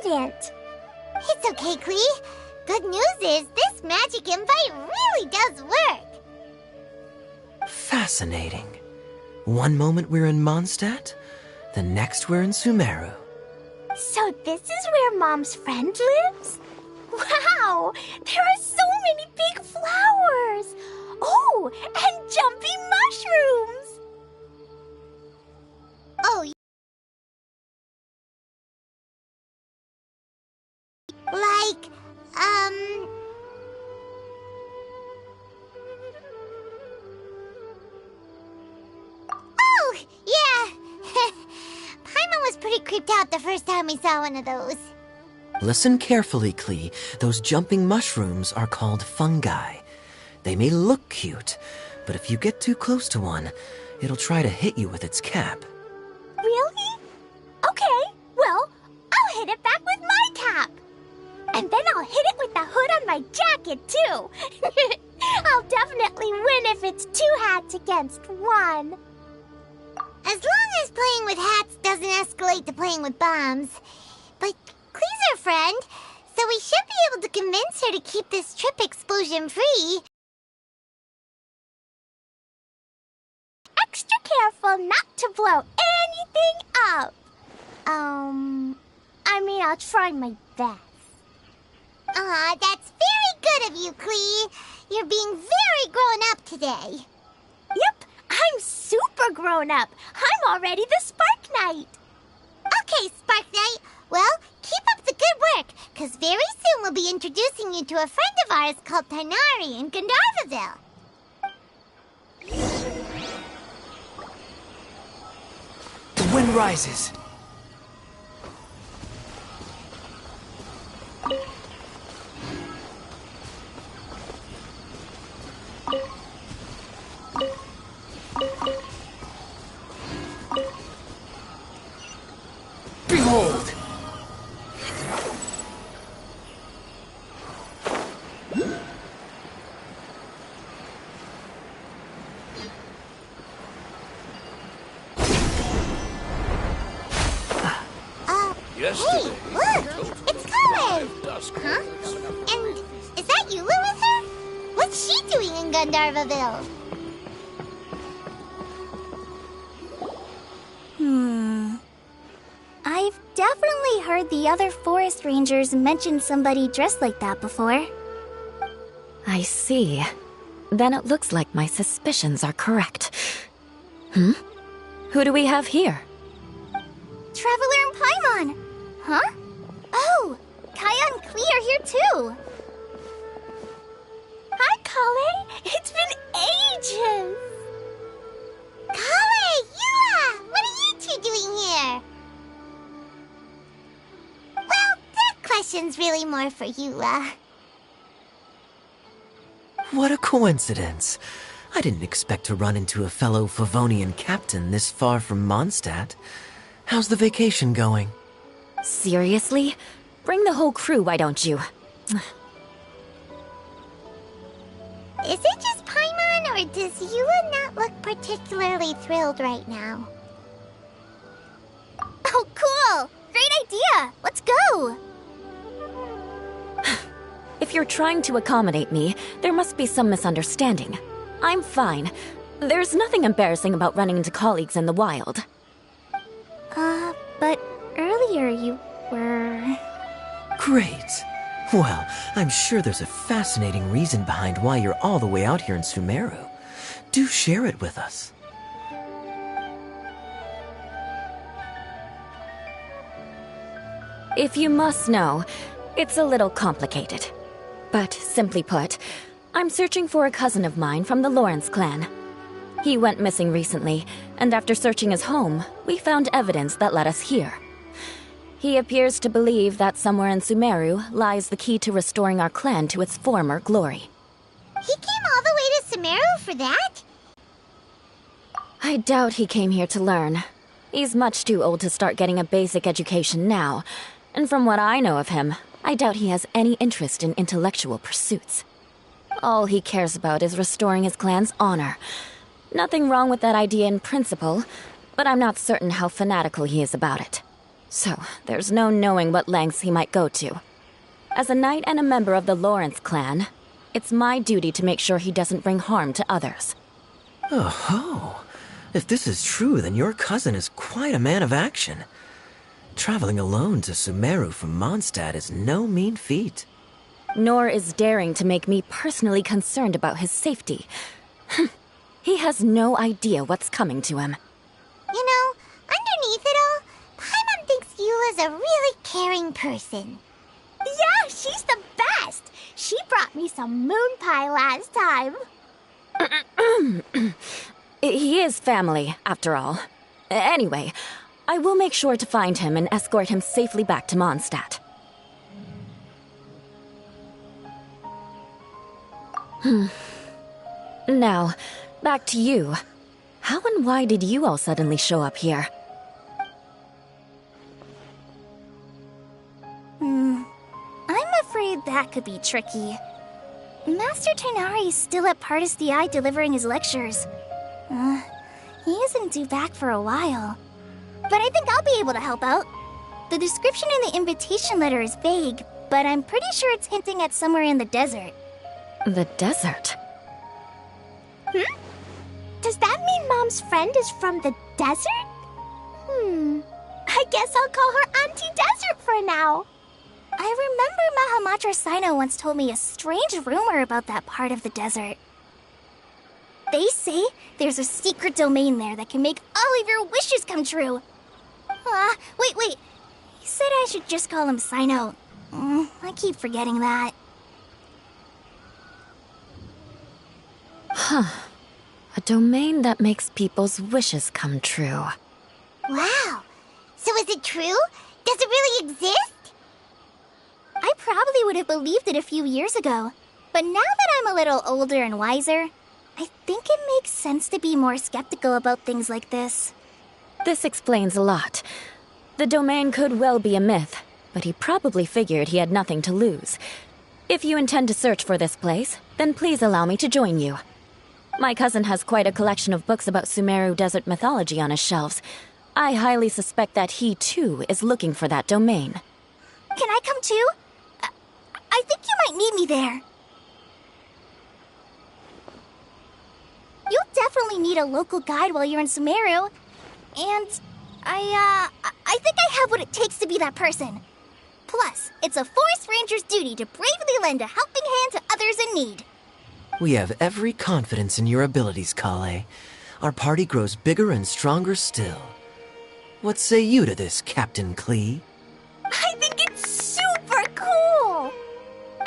accident. It's okay, Klee. Good news is this magic invite really does work. Fascinating. One moment we're in Mondstadt, the next we're in Sumeru. So this is where Mom's friend lives? Wow! There are so many big flowers! Oh, and jumping mushrooms! Oh, like, Oh, yeah. Paimon was pretty creeped out the first time we saw one of those. Listen carefully, Klee. Those jumping mushrooms are called fungi. They may look cute, but if you get too close to one, it'll try to hit you with its cap. Really? Okay, well, I'll hit it back with my cap. And then I'll hit it with the hood on my jacket, too. I'll definitely win if it's 2 hats against 1. As long as playing with hats doesn't escalate to playing with bombs. But Klee's our friend, so we should be able to convince her to keep this trip explosion-free. Extra careful not to blow anything up. I'll try my best. Aw, that's very good of you, Klee. You're being very grown up today. Yep, I'm super grown up. I'm already the Spark Knight. Okay, Spark Knight. Well, keep up the good work, because very soon we'll be introducing you to a friend of ours called Tighnari in Gandharvaville. The wind rises. Behold! Hey, look! It's Chloe! Huh? And is that Eula with her? What's she doing in Gandharvaville? I've definitely heard the other forest rangers mention somebody dressed like that before. I see. Then it looks like my suspicions are correct. Who do we have here? Traveler and Paimon! Huh? Oh! Kaya and Klee are here too! Hi, Kale! It's been ages! Kale! Eula! What are you two doing here? Well, that question's really more for Eula. What a coincidence. I didn't expect to run into a fellow Favonian captain this far from Mondstadt. How's the vacation going? Seriously? Bring the whole crew, why don't you? Is it just Paimon, or does Eula not look particularly thrilled right now? Oh, cool! Great idea! Let's go! If you're trying to accommodate me, there must be some misunderstanding. I'm fine. There's nothing embarrassing about running into colleagues in the wild. But earlier you were... Great. Well, I'm sure there's a fascinating reason behind why you're all the way out here in Sumeru. Do share it with us. If you must know, it's a little complicated. But simply put, I'm searching for a cousin of mine from the Lawrence clan. He went missing recently, and after searching his home, we found evidence that led us here. He appears to believe that somewhere in Sumeru lies the key to restoring our clan to its former glory. He came all the way to Sumeru for that? I doubt he came here to learn. He's much too old to start getting a basic education now, and from what I know of him, I doubt he has any interest in intellectual pursuits. All he cares about is restoring his clan's honor. Nothing wrong with that idea in principle, but I'm not certain how fanatical he is about it. So, there's no knowing what lengths he might go to. As a knight and a member of the Lawrence clan, it's my duty to make sure he doesn't bring harm to others. Oh, if this is true, then your cousin is quite a man of action. Traveling alone to Sumeru from Mondstadt is no mean feat. Nor is daring to make me personally concerned about his safety. He has no idea what's coming to him. You know, underneath it all, Paimon thinks Eula's a really caring person. Yeah, she's the best. She brought me some moon pie last time. He is family, after all. Anyway, I will make sure to find him and escort him safely back to Mondstadt. Now, back to you. How and why did you all suddenly show up here? I'm afraid that could be tricky. Master Tighnari is still at Pardis the Eye delivering his lectures. He isn't due back for a while. But I think I'll be able to help out. The description in the invitation letter is vague, but I'm pretty sure it's hinting at somewhere in the desert. The desert? Does that mean Mom's friend is from the desert? I guess I'll call her Auntie Desert for now. I remember Mahamatra Sino once told me a strange rumor about that part of the desert. They say there's a secret domain there that can make all of your wishes come true. Wait. He said I should just call him Sino. I keep forgetting that. A domain that makes people's wishes come true. Wow. So is it true? Does it really exist? I probably would have believed it a few years ago. But now that I'm a little older and wiser, I think it makes sense to be more skeptical about things like this. This explains a lot. The domain could well be a myth, but he probably figured he had nothing to lose. If you intend to search for this place, then please allow me to join you. My cousin has quite a collection of books about Sumeru desert mythology on his shelves. I highly suspect that he, too, is looking for that domain. Can I come too? I think you might need me there. You'll definitely need a local guide while you're in Sumeru. And I think I have what it takes to be that person. Plus, it's a forest ranger's duty to bravely lend a helping hand to others in need. We have every confidence in your abilities, Kale. Our party grows bigger and stronger still. What say you to this, Captain Klee? I think it's super cool!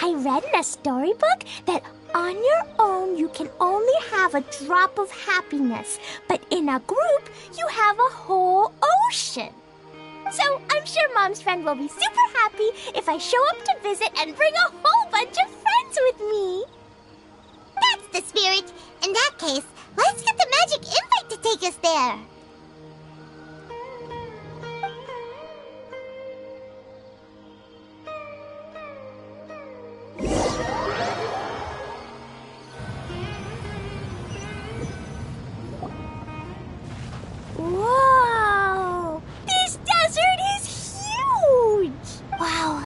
I read in a storybook that on your own you can only have a drop of happiness, but in a group you have a whole ocean. So I'm sure Mom's friend will be super happy if I show up to visit and bring a whole bunch of friends with me. That's the spirit. In that case, let's get the magic invite to take us there. Whoa! This desert is huge! Wow.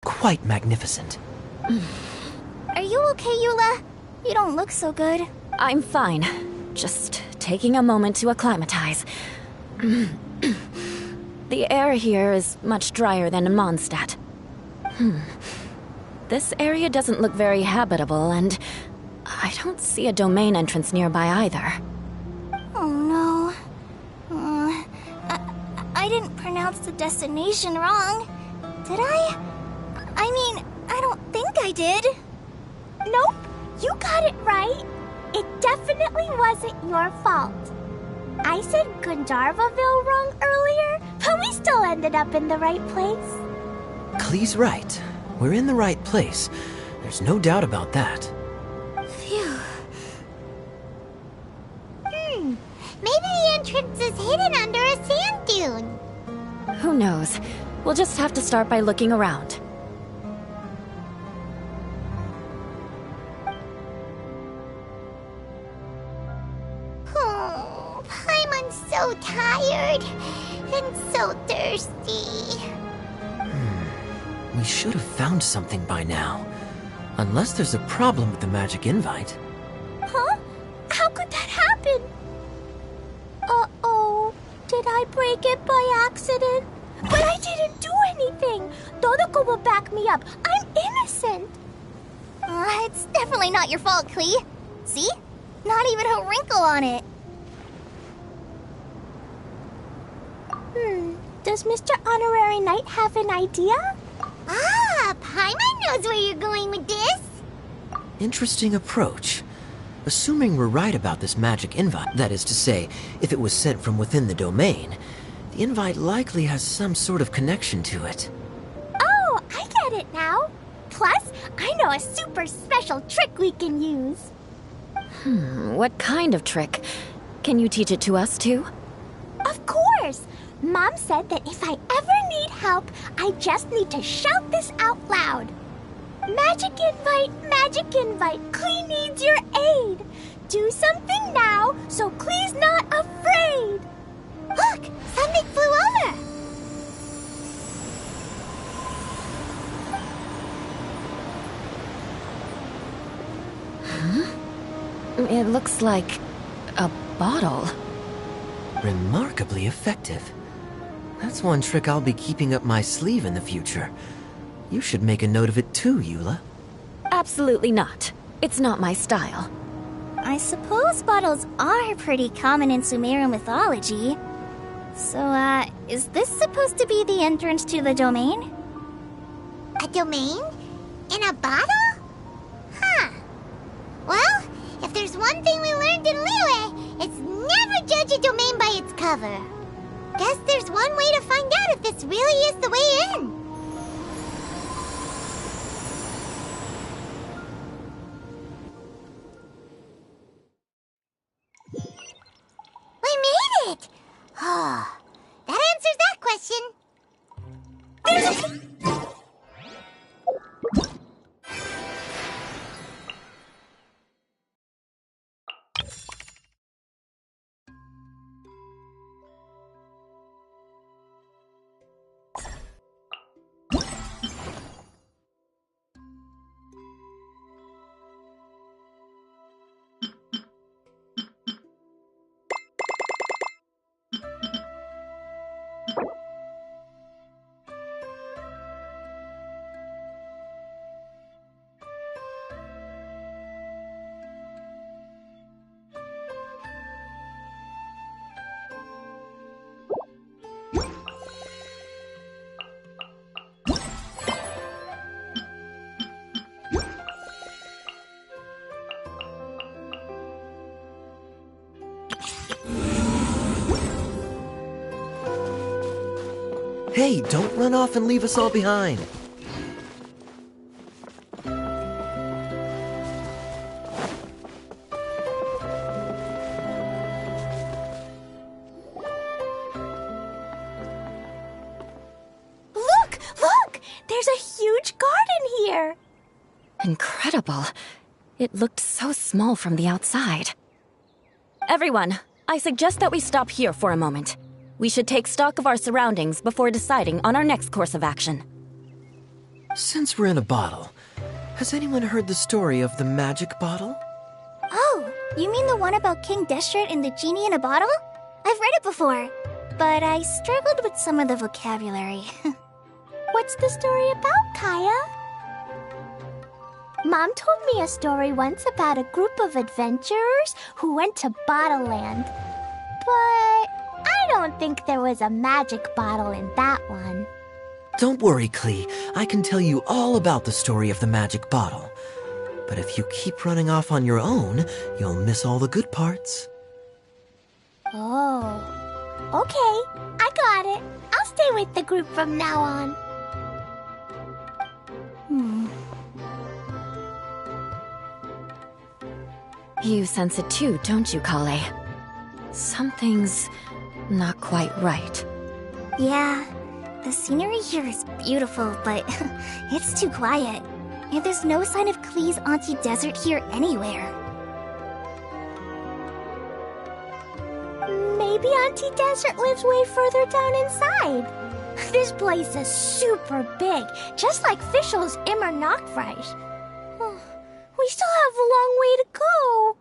Quite magnificent. Are you okay, Eula? You don't look so good. I'm fine. Just taking a moment to acclimatize. The air here is much drier than in Mondstadt. This area doesn't look very habitable, and I don't see a domain entrance nearby either. Oh no. I didn't pronounce the destination wrong, did I? I mean, I don't think I did. Nope, you got it right. It definitely wasn't your fault. I said Gandharvaville wrong earlier, but we still ended up in the right place. Klee's right. We're in the right place. There's no doubt about that. Phew. Maybe the entrance is hidden under a sand dune. Who knows? We'll just have to start by looking around. Oh, Paimon so tired and so thirsty. We should have found something by now. Unless there's a problem with the magic invite. Huh? How could that happen? Uh-oh. Did I break it by accident? But I didn't do anything. Todoko will back me up. I'm innocent. It's definitely not your fault, Klee. See? Not even a wrinkle on it. Does Mr. Honorary Knight have an idea? Ah, Paimon knows where you're going with this. Interesting approach. Assuming we're right about this magic invite, that is to say, if it was sent from within the domain, the invite likely has some sort of connection to it. Oh, I get it now. Plus, I know a super special trick we can use. What kind of trick? Can you teach it to us too? Of course! Mom said that if I ever need help, I just need to shout this out loud. Magic invite, Klee needs your aid. Do something now so Klee's not afraid. Look, something flew over. It looks like a bottle. Remarkably effective. That's one trick I'll be keeping up my sleeve in the future. You should make a note of it too, Eula. Absolutely not. It's not my style. I suppose bottles are pretty common in Sumerian mythology. So, is this supposed to be the entrance to the domain? A domain? In a bottle? Huh. Well, if there's one thing we learned in Liyue, it's never judge a domain by its cover. Guess there's one way to find out if this really is the way in. We made it! Oh, that answers that question. Hey, don't run off and leave us all behind. Look! There's a huge garden here. Incredible. It looked so small from the outside. Everyone, I suggest that we stop here for a moment. We should take stock of our surroundings before deciding on our next course of action. Since we're in a bottle, has anyone heard the story of the magic bottle? Oh, you mean the one about King Destret and the genie in a bottle? I've read it before, but I struggled with some of the vocabulary. What's the story about, Kaya? Mom told me a story once about a group of adventurers who went to Bottle Land. But I don't think there was a magic bottle in that one. Don't worry, Klee. I can tell you all about the story of the magic bottle. But if you keep running off on your own, you'll miss all the good parts. Oh. Okay, I got it. I'll stay with the group from now on. You sense it too, don't you, Kale? Something's not quite right. Yeah, the scenery here is beautiful, but it's too quiet. And there's no sign of Klee's Auntie Desert here anywhere. Maybe maybe Auntie Desert lives way further down inside. This place is super big, just like Fischl's Immer Nachtreich. We still have a long way to go.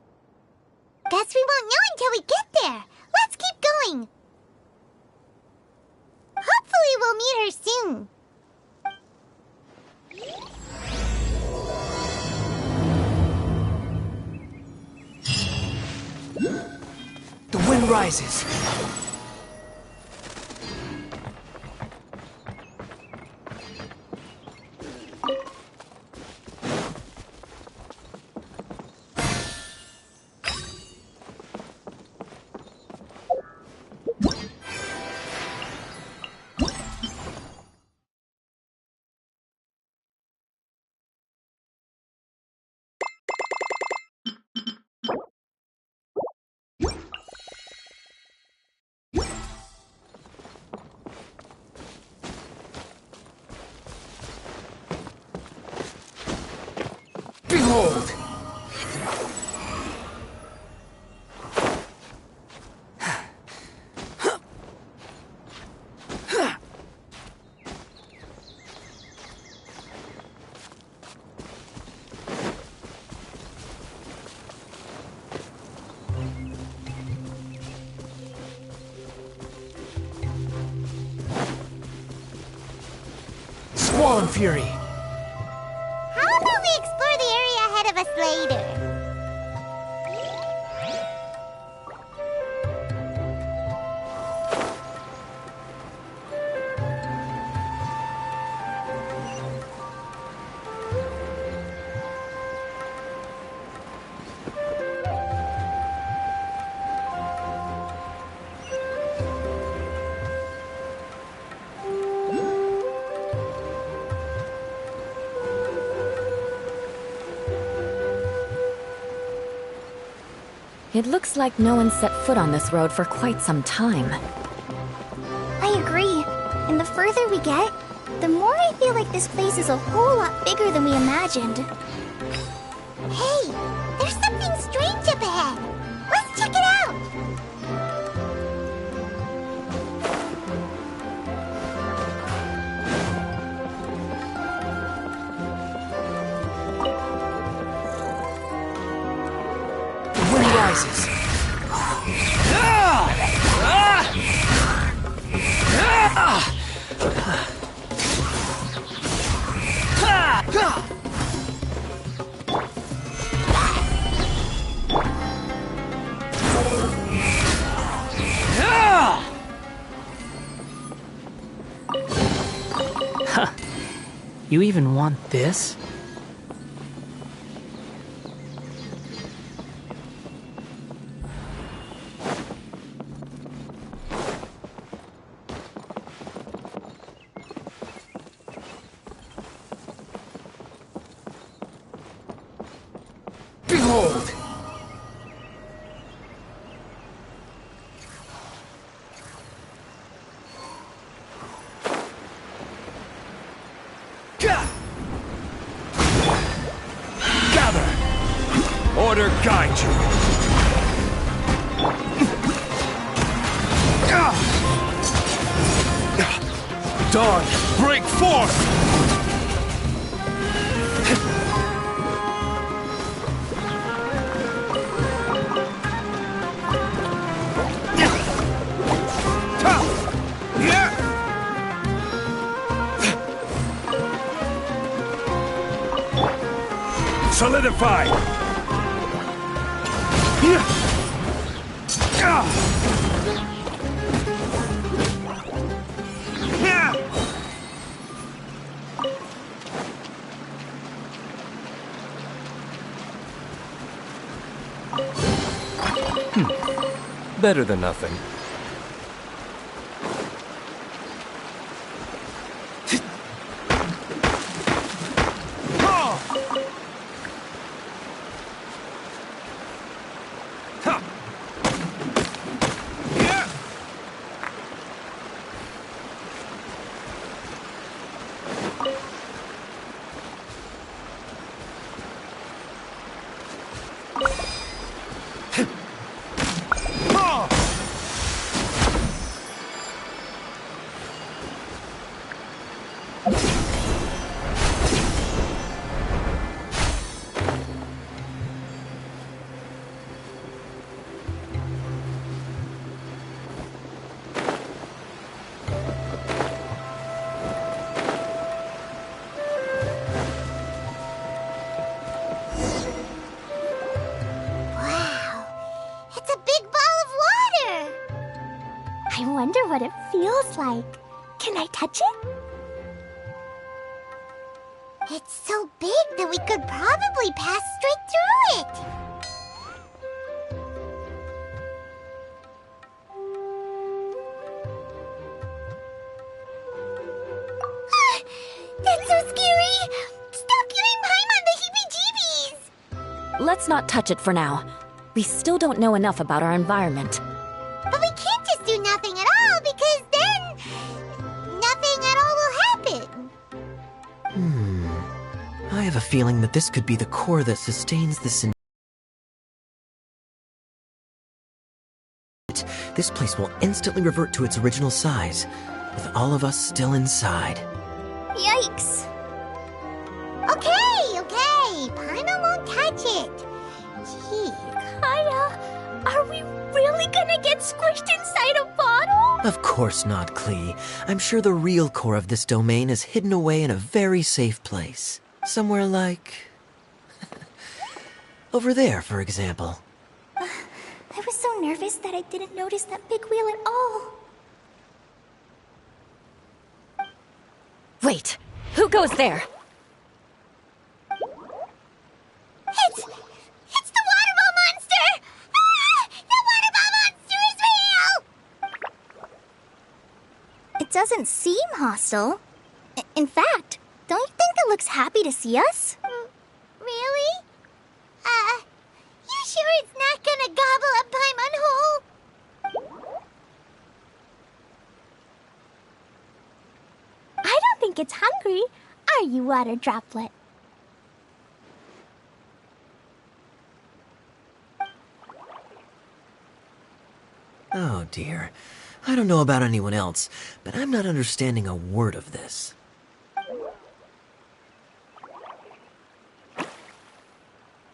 Guess we won't know until we get there. Let's keep going. Hopefully we'll meet her soon. The wind rises. Behold! Squall and Fury! How about we explore the area ahead of us later? It looks like no one set foot on this road for quite some time. I agree. And the further we get, the more I feel like this place is a whole lot bigger than we imagined. Hey, there's something strange up ahead. Let's check it out. The wind rises. You even want this? Behold! Gather! Order guide you! Dawn, break forth! Solidify! Better than nothing. Wow, it's a big ball of water! I wonder what it feels like. Can I touch it? It's so big that we could probably pass straight through it. That's so scary! Stop giving Paimon the heebie-jeebies! Let's not touch it for now. We still don't know enough about our environment. But we can't just do nothing at all, because then nothing at all will happen. I have a feeling that this could be the core that sustains this. This place will instantly revert to its original size, with all of us still inside. Yikes! Okay. Paimon won't touch it. Gee. Kaya, are we really gonna get squished inside a bottle? Of course not, Klee. I'm sure the real core of this domain is hidden away in a very safe place. Somewhere like... over there, for example. I was so nervous that I didn't notice that big wheel at all. Wait, who goes there? It's the water ball monster! Ah! The water ball monster is real! It doesn't seem hostile. In fact, don't you think it looks happy to see us? Really? You sure it's not gonna gobble up Paimon whole? I don't think it's hungry. Are you, Water Droplet? Oh dear. I don't know about anyone else, but I'm not understanding a word of this.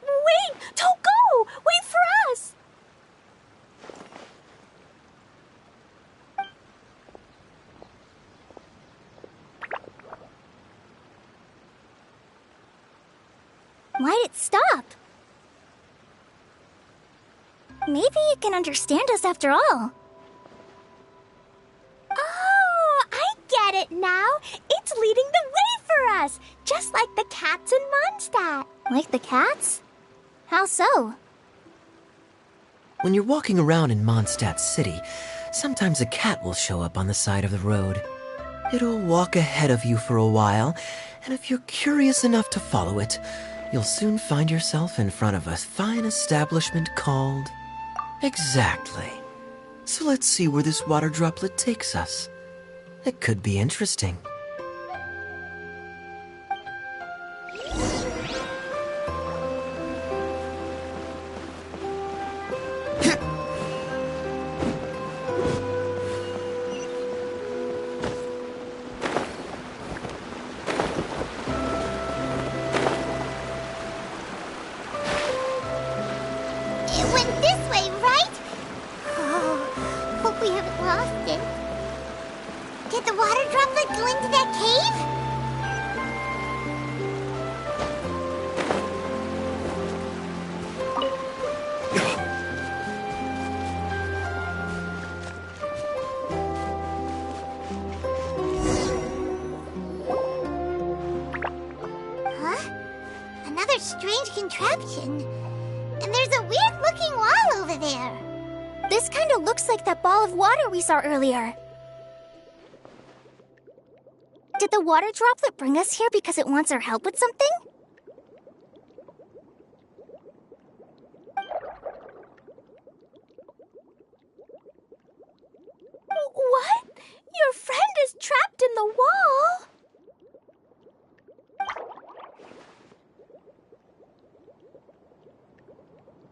Wait! Don't go! Wait for us! Why'd it stop? Maybe it can understand us after all. Oh, I get it now. It's leading the way for us, just like the cats in Mondstadt. Like the cats? How so? When you're walking around in Mondstadt City, sometimes a cat will show up on the side of the road. It'll walk ahead of you for a while, and if you're curious enough to follow it, you'll soon find yourself in front of a fine establishment called... Exactly. So let's see where this water droplet takes us. It could be interesting. It went this way, right? Oh, hope we haven't lost it. Did the water droplet go into that cave? Huh? Another strange contraption. And there's a weird-looking wall over there. This kind of looks like that ball of water we saw earlier. Did the water droplet bring us here because it wants our help with something? What? Your friend is trapped in the wall?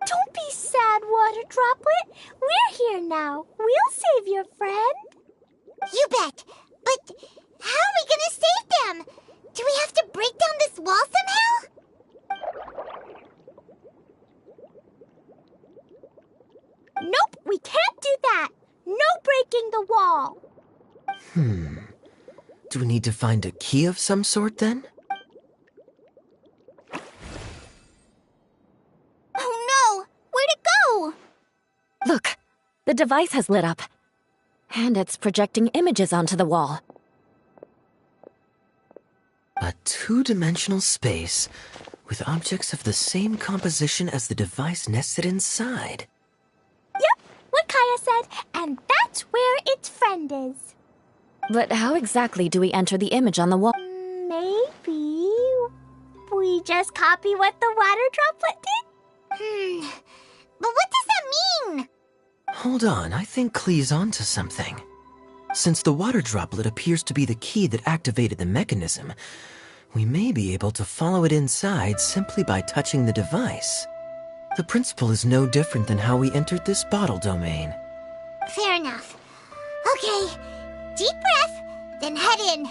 Don't be sad, Water Droplet. We're here now. We'll save your friend. You bet. But how are we gonna save Do we have to break down this wall somehow? Nope, we can't do that. No breaking the wall. Do we need to find a key of some sort then? Oh no! Where'd it go? Look, the device has lit up. And it's projecting images onto the wall. A two-dimensional space with objects of the same composition as the device nested inside. Yep, what Kaya said, and that's where its friend is. But how exactly do we enter the image on the wall? Maybe we just copy what the water droplet did? But what does that mean? Hold on, I think Klee's onto something. Since the water droplet appears to be the key that activated the mechanism, we may be able to follow it inside simply by touching the device. The principle is no different than how we entered this bottle domain. Fair enough. Okay, deep breath, then head in.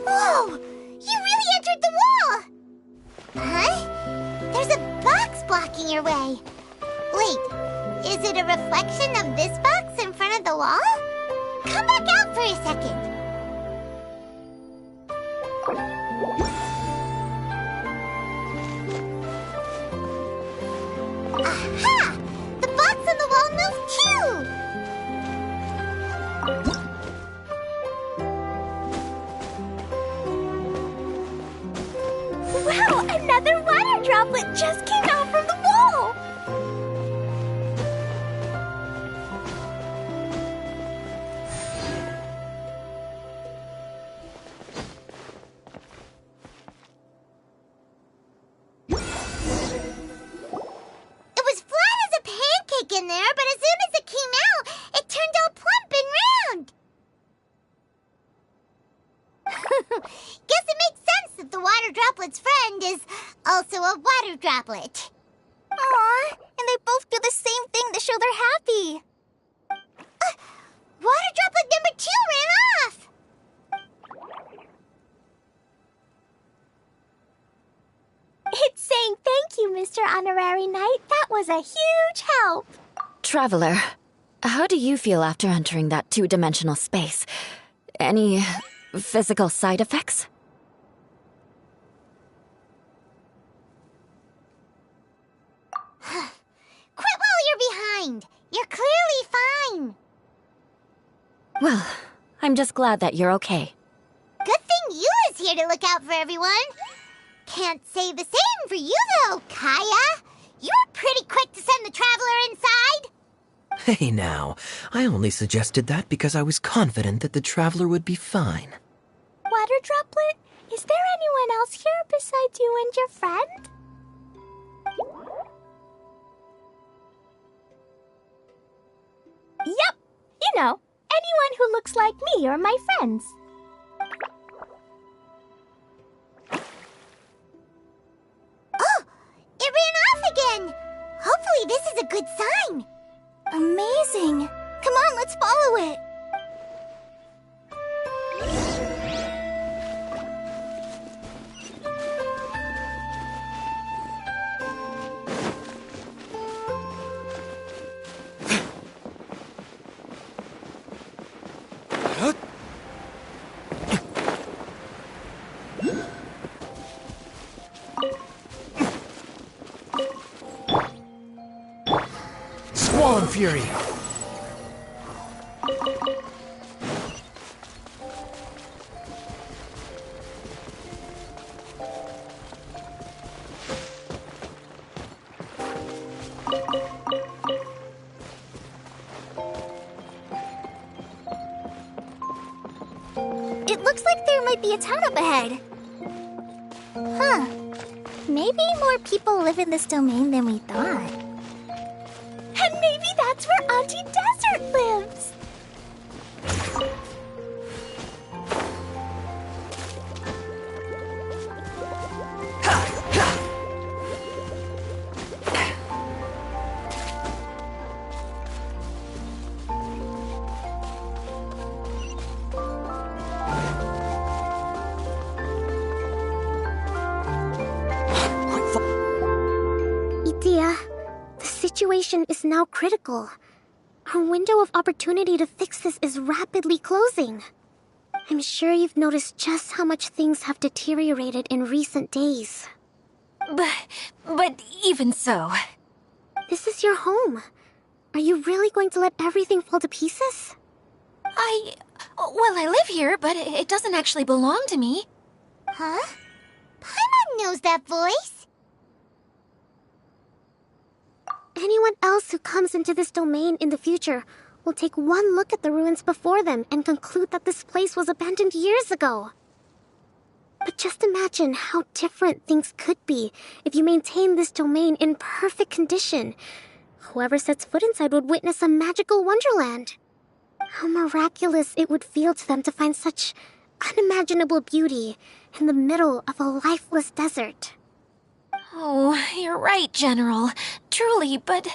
Whoa! You really entered the wall! Huh? There's a box blocking your way. Wait, is it a reflection of this box in front of the wall? Come back out for a second. Aha! The box on the wall moved too! Wow, another water droplet just came out from the wall! It was flat as a pancake in there, but as soon as it came out, it turned all plump and round. Guess it makes sense that the water droplet's friend is also a water droplet. Aw, and they both do the same thing to show they're happy. Water droplet number 2 ran off. It's saying thank you, Mr. Honorary Knight. That was a huge help. Traveler, how do you feel after entering that two-dimensional space? Any physical side effects? Quit while you're behind. You're clearly fine. Well, I'm just glad that you're okay. Good thing you is here to look out for everyone. Can't say the same for you, though, Kaya. You were pretty quick to send the traveler inside. Hey now, I only suggested that because I was confident that the traveler would be fine. Water droplet, is there anyone else here besides you and your friend? Yep, you know, anyone who looks like me or my friends. Oh, it ran off again. Hopefully this is a good sign. Amazing. Come on, let's follow it. Swan Fury! It looks like there might be a town up ahead. Huh. Maybe more people live in this domain than we thought. And maybe that's where Auntie Desert lives. Edea, the situation is now critical. Our window of opportunity to fix this is rapidly closing. I'm sure you've noticed just how much things have deteriorated in recent days. But even so... This is your home. Are you really going to let everything fall to pieces? Well, I live here, but it doesn't actually belong to me. Huh? Paimon knows that voice. Anyone else who comes into this domain in the future will take one look at the ruins before them and conclude that this place was abandoned years ago. But just imagine how different things could be if you maintain this domain in perfect condition. Whoever sets foot inside would witness a magical wonderland. How miraculous it would feel to them to find such unimaginable beauty in the middle of a lifeless desert. Oh, you're right, General. Truly, but...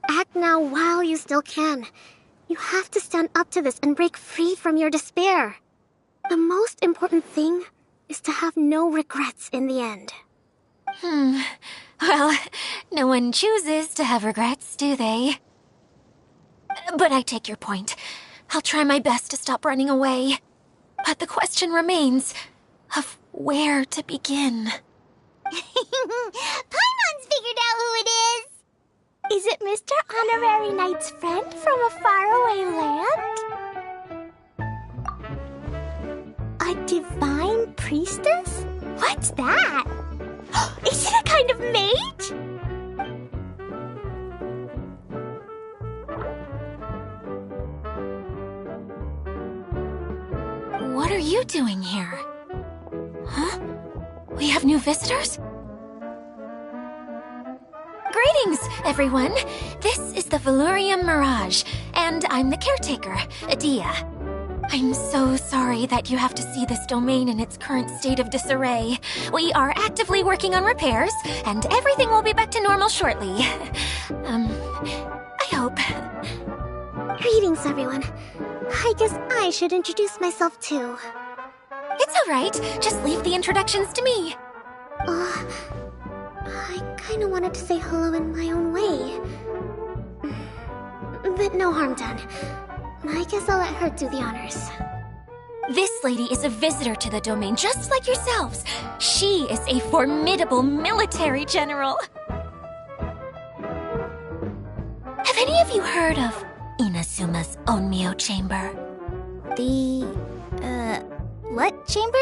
Act now while you still can. You have to stand up to this and break free from your despair. The most important thing is to have no regrets in the end. Well, no one chooses to have regrets, do they? But I take your point. I'll try my best to stop running away. But the question remains of where to begin. Paimon's figured out who it is! Is it Mr. Honorary Knight's friend from a faraway land? A divine priestess? What's that? Is it a kind of mage? What are you doing here? Huh? We have new visitors? Greetings, everyone! This is the Valurium Mirage, and I'm the caretaker, Edea. I'm so sorry that you have to see this domain in its current state of disarray. We are actively working on repairs, and everything will be back to normal shortly. I hope. Greetings, everyone. I guess I should introduce myself too. It's alright, just leave the introductions to me. I kinda wanted to say hello in my own way. But no harm done. I guess I'll let her do the honors. This lady is a visitor to the domain, just like yourselves. She is a formidable military general. Have any of you heard of Inazuma's Onmyo Chamber? What chamber?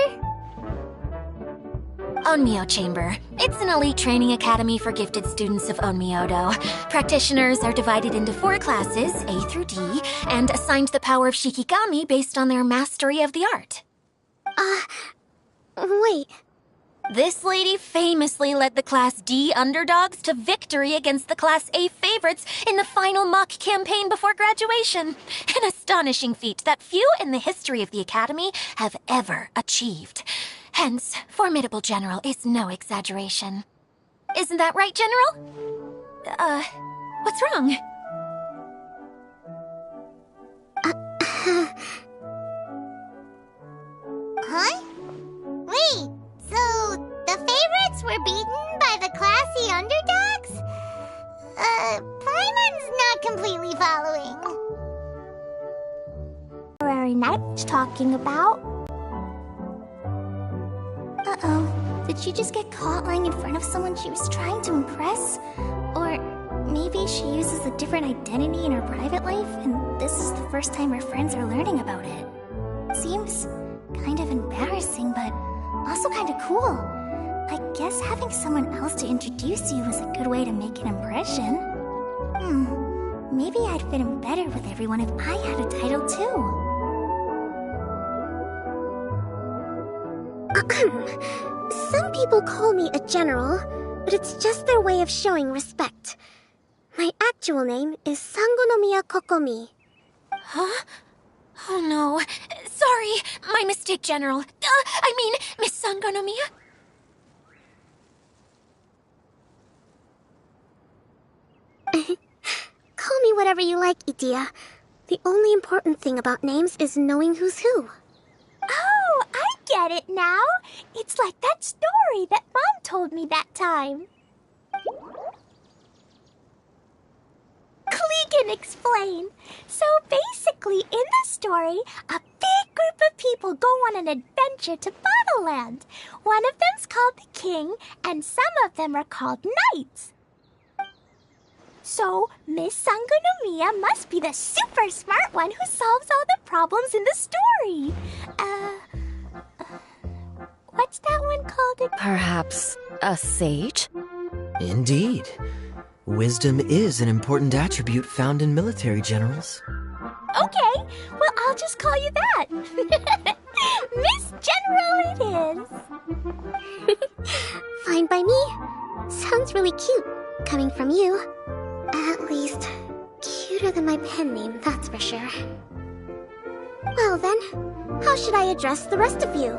Onmyo Chamber. It's an elite training academy for gifted students of Onmyodo. Practitioners are divided into 4 classes, A through D, and assigned the power of Shikigami based on their mastery of the art. Wait. This lady famously led the Class D underdogs to victory against the Class A favorites in the final mock campaign before graduation. An astonishing feat that few in the history of the Academy have ever achieved. Hence, formidable general is no exaggeration. Isn't that right, General? What's wrong? Huh? Wait, so the favorites were beaten by the classy underdogs? Paimon's not completely following. Honorary Knight's talking about. Uh-oh. Did she just get caught lying in front of someone she was trying to impress? Or maybe she uses a different identity in her private life, and this is the first time her friends are learning about it. Seems kind of embarrassing, but also kind of cool. I guess having someone else to introduce you is a good way to make an impression. Maybe I'd fit in better with everyone if I had a title too. Some people call me a general, but it's just their way of showing respect. My actual name is Sangonomiya Kokomi. Huh? Oh no. Sorry, my mistake, General. I mean, Miss Sangonomiya. Call me whatever you like, Idia. The only important thing about names is knowing who's who. Oh, I get it now. It's like that story that Mom told me that time. Klee can explain. So basically, in the story, a big group of people go on an adventure to Bottleland. One of them's called the King, and some of them are called Knights. So, Miss Sangonomiya must be the super smart one who solves all the problems in the story. What's that one called again? Perhaps a sage? Indeed. Wisdom is an important attribute found in military generals. Okay, well, I'll just call you that. Miss General it is. Fine by me. Sounds really cute, coming from you. At least, cuter than my pen name, that's for sure. Well then, how should I address the rest of you?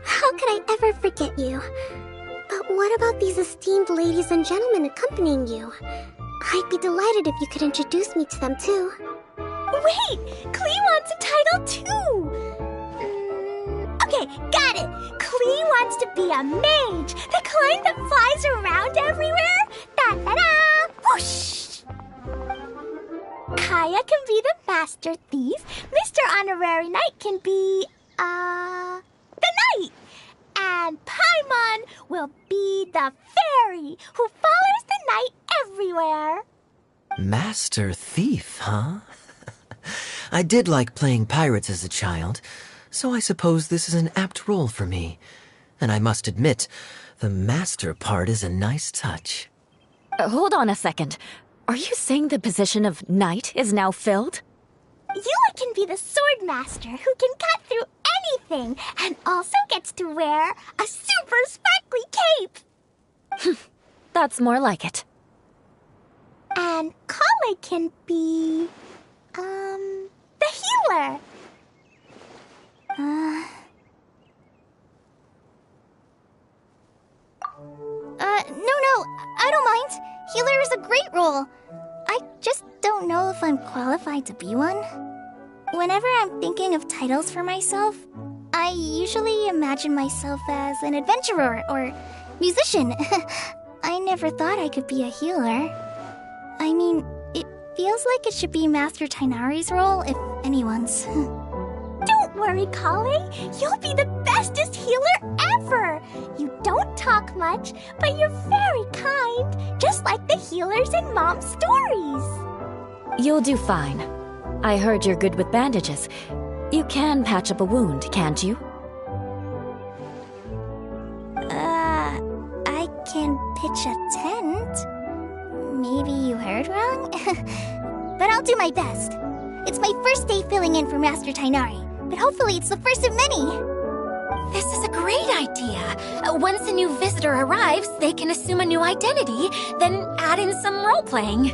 How could I ever forget you? But what about these esteemed ladies and gentlemen accompanying you? I'd be delighted if you could introduce me to them too. Wait, Klee wants a title too. Okay, got it. Klee wants to be a mage, the kind that flies around everywhere. Da-da-da! Whoosh! Kaya can be the master thief. Mr. Honorary Knight can be, the knight. And Paimon will be the fairy who follows the knight everywhere. Master Thief, huh? I did like playing pirates as a child, so I suppose this is an apt role for me. And I must admit, the master part is a nice touch. Hold on a second. Are you saying the position of knight is now filled? Yula can be the sword master who can cut through anything and also gets to wear a super sparkly cape. That's more like it. And Kale can be, the healer. No, I don't mind. Healer is a great role. I just don't know if I'm qualified to be one. Whenever I'm thinking of titles for myself, I usually imagine myself as an adventurer or musician. I never thought I could be a healer. I mean, it feels like it should be Master Tainari's role, if anyone's. Don't worry, Kale. You'll be the bestest healer ever. You don't talk much, but you're very kind, just like the healers in Mom's stories. You'll do fine. I heard you're good with bandages. You can patch up a wound, can't you? I can pitch a tent. Maybe you heard wrong? But I'll do my best. It's my first day filling in for Master Tainari, but hopefully it's the first of many. This is a great idea. Once a new visitor arrives, they can assume a new identity, then add in some role-playing.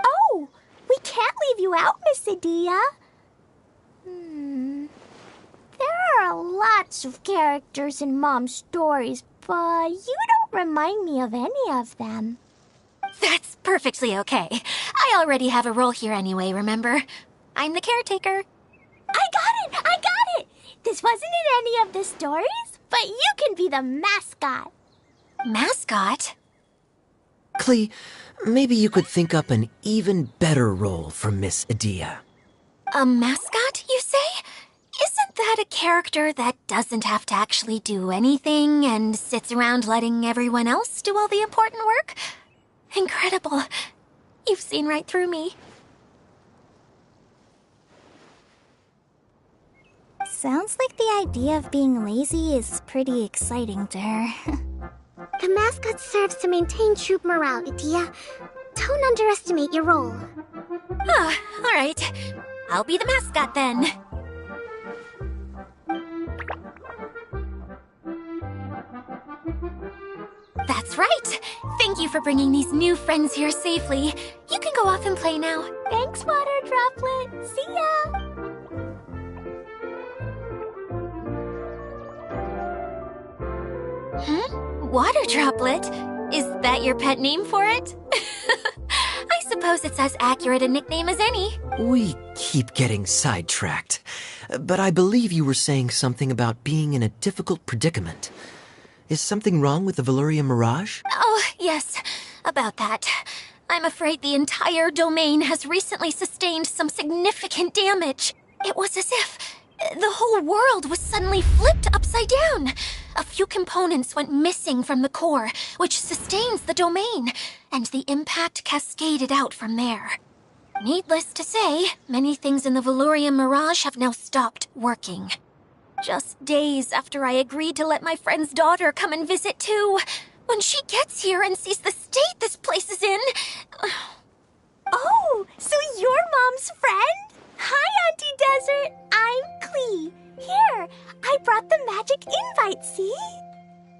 Oh, we can't leave you out, Miss Adia. There are lots of characters in Mom's stories, but you don't remind me of any of them. That's perfectly okay. I already have a role here anyway, remember? I'm the caretaker. I got it! This wasn't in any of the stories, but you can be the mascot. Mascot? Klee, maybe you could think up an even better role for Miss Adia. A mascot, you say? Isn't that a character that doesn't have to actually do anything and sits around letting everyone else do all the important work? Incredible. You've seen right through me. Sounds like the idea of being lazy is pretty exciting to her. The mascot serves to maintain troop morale, Idia. Don't underestimate your role. Ah, all right. I'll be the mascot then. right. Thank you for bringing these new friends here safely. You can go off and play now. Thanks, Water Droplet. See ya! Water Droplet? Is that your pet name for it? I suppose it's as accurate a nickname as any. We keep getting sidetracked. But I believe you were saying something about being in a difficult predicament. Is something wrong with the Veluria Mirage? Oh, yes, about that. I'm afraid the entire domain has recently sustained some significant damage. It was as if the whole world was suddenly flipped upside down. A few components went missing from the core, which sustains the domain, and the impact cascaded out from there. Needless to say, many things in the Veluria Mirage have now stopped working. Just days after I agreed to let my friend's daughter come and visit too. When she gets here and sees the state this place is in... Oh, so you're Mom's friend? Hi, Auntie Desert. I'm Klee. Here, I brought the magic invite, see?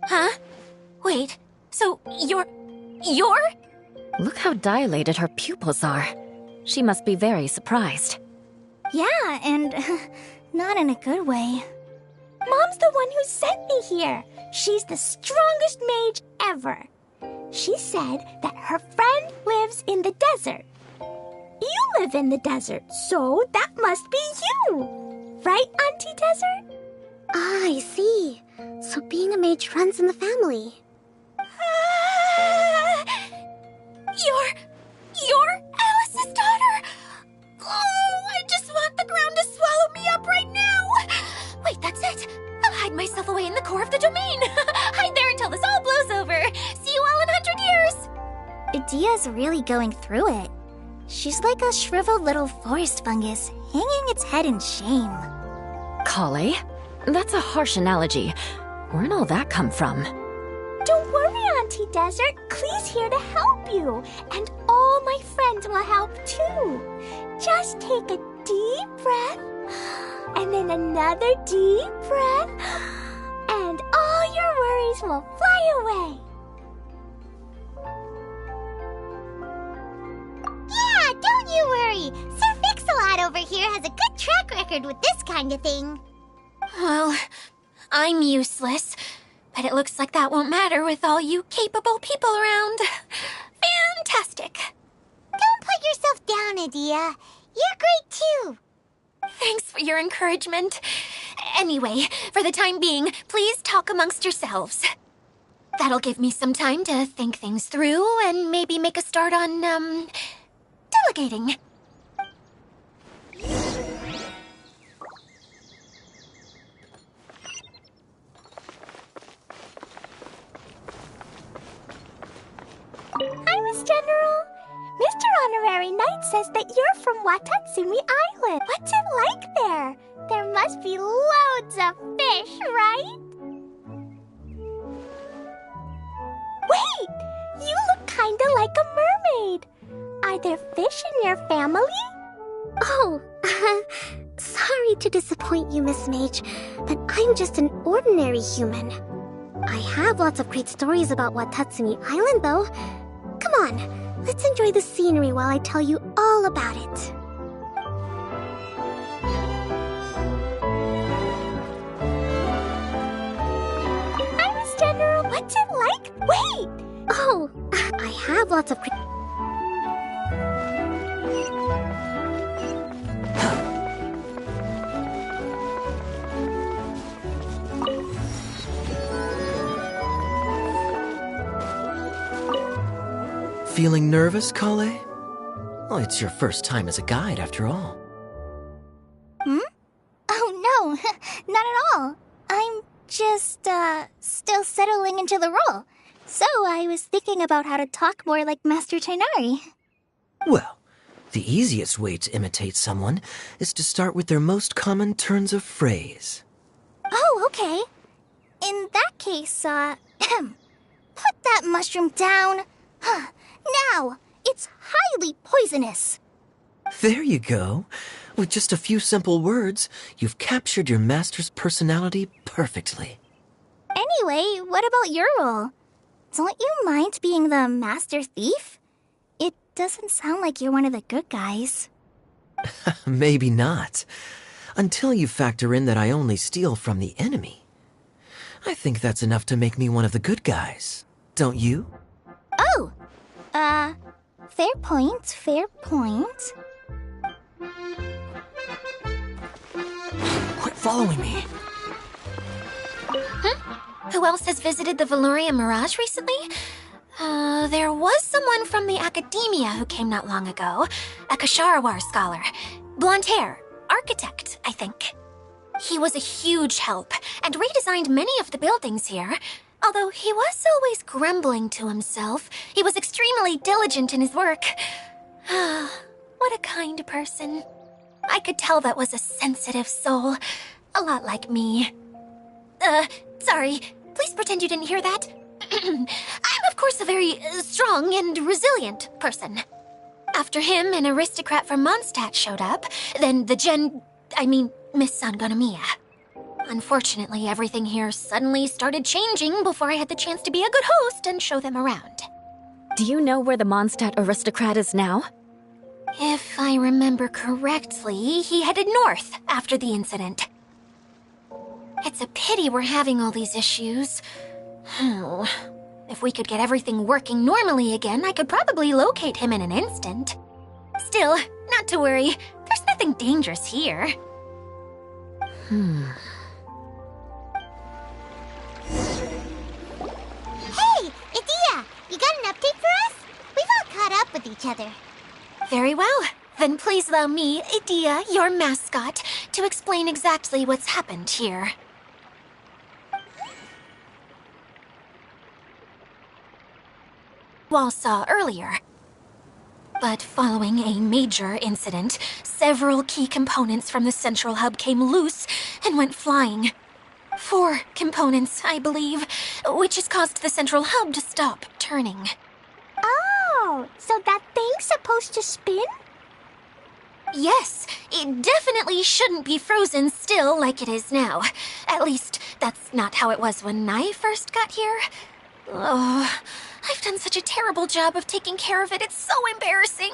Huh? Wait, so you're... Look how dilated her pupils are. She must be very surprised. Yeah, and not in a good way. Mom's the one who sent me here. She's the strongest mage ever. She said that her friend lives in the desert. You live in the desert, so that must be you. Right, Auntie Desert? Ah, I see. So being a mage runs in the family. You're Alice's daughter? Oh, I just want the ground to swallow me up right now. Wait, that's it. I'll hide myself away in the core of the domain. Hide there until this all blows over. See you all in 100 years. Idia's really going through it. She's like a shriveled little forest fungus, hanging its head in shame. Kale? That's a harsh analogy. Where'd all that come from? Don't worry, Auntie Desert. Klee's here to help you. And all my friends will help too. Just take a deep breath, and then another deep breath, and all your worries will fly away. Yeah, don't you worry. Sir Fix-a-Lot over here has a good track record with this kind of thing. Well, I'm useless. But it looks like that won't matter with all you capable people around. Fantastic. Don't put yourself down, Idia. You're great too. Thanks for your encouragement. Anyway, for the time being, please talk amongst yourselves. That'll give me some time to think things through and maybe make a start on, delegating. Hi, Miss General. Mr. Honorary Knight says that you're from Watatsumi Island. What's it like there? There must be loads of fish, right? Wait! You look kinda like a mermaid. Are there fish in your family? Oh, sorry to disappoint you, Miss Mage, but I'm just an ordinary human. I have lots of great stories about Watatsumi Island, though. Come on, let's enjoy the scenery while I tell you all about it. Hi, Miss General. What's it like? Wait! Oh, I have lots of great... Feeling nervous, Kale? Well, it's your first time as a guide, after all. Oh, no. Not at all. I'm just, still settling into the role. So I was thinking about how to talk more like Master Tighnari. Well, the easiest way to imitate someone is to start with their most common turns of phrase. Oh, okay. In that case, put that mushroom down. Now, it's highly poisonous. There you go. With just a few simple words, you've captured your master's personality perfectly. Anyway, what about your role? don't you mind being the master thief? It doesn't sound like you're one of the good guys. Maybe not. Until you factor in that I only steal from the enemy. I think that's enough to make me one of the good guys. Don't you? Oh! Fair point, fair point. Quit following me. Who else has visited the Veloria Mirage recently? There was someone from the Academia who came not long ago. A Kasharawar scholar. Blonde hair. Architect, I think. He was a huge help and redesigned many of the buildings here. Although he was always grumbling to himself, he was extremely diligent in his work. What a kind person. I could tell that was a sensitive soul. A lot like me. Sorry. Please pretend you didn't hear that. I'm, of course, a very strong and resilient person. After him, an aristocrat from Mondstadt showed up. Then Miss Sangonomiya. Unfortunately, everything here suddenly started changing before I had the chance to be a good host and show them around. Do you know where the Mondstadt aristocrat is now? If I remember correctly, he headed north after the incident. It's a pity we're having all these issues. If we could get everything working normally again, I could probably locate him in an instant. Still, not to worry. There's nothing dangerous here. Hey, Edea, you got an update for us? We've all caught up with each other. Very well. Then please allow me, Edea, your mascot, to explain exactly what's happened here. Wall saw earlier. But following a major incident, several key components from the central hub came loose and went flying. 4 components, I believe, which has caused the central hub to stop turning. Oh, so that thing's supposed to spin? Yes, it definitely shouldn't be frozen still like it is now. At least, that's not how it was when I first got here. Oh, I've done such a terrible job of taking care of it. It's so embarrassing.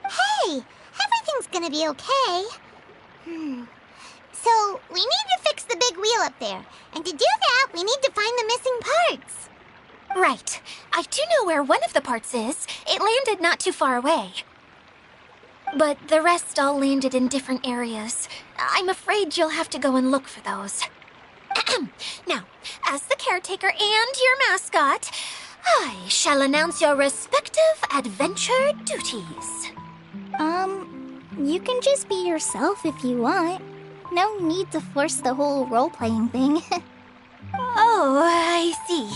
Hey, everything's gonna be okay. So, we need to fix the big wheel up there. And to do that, we need to find the missing parts. Right. I do know where one of the parts is. It landed not too far away. But the rest all landed in different areas. I'm afraid you'll have to go and look for those. Now, as the caretaker and your mascot, I shall announce your respective adventure duties. You can just be yourself if you want. No need to force the whole role-playing thing. Oh, I see.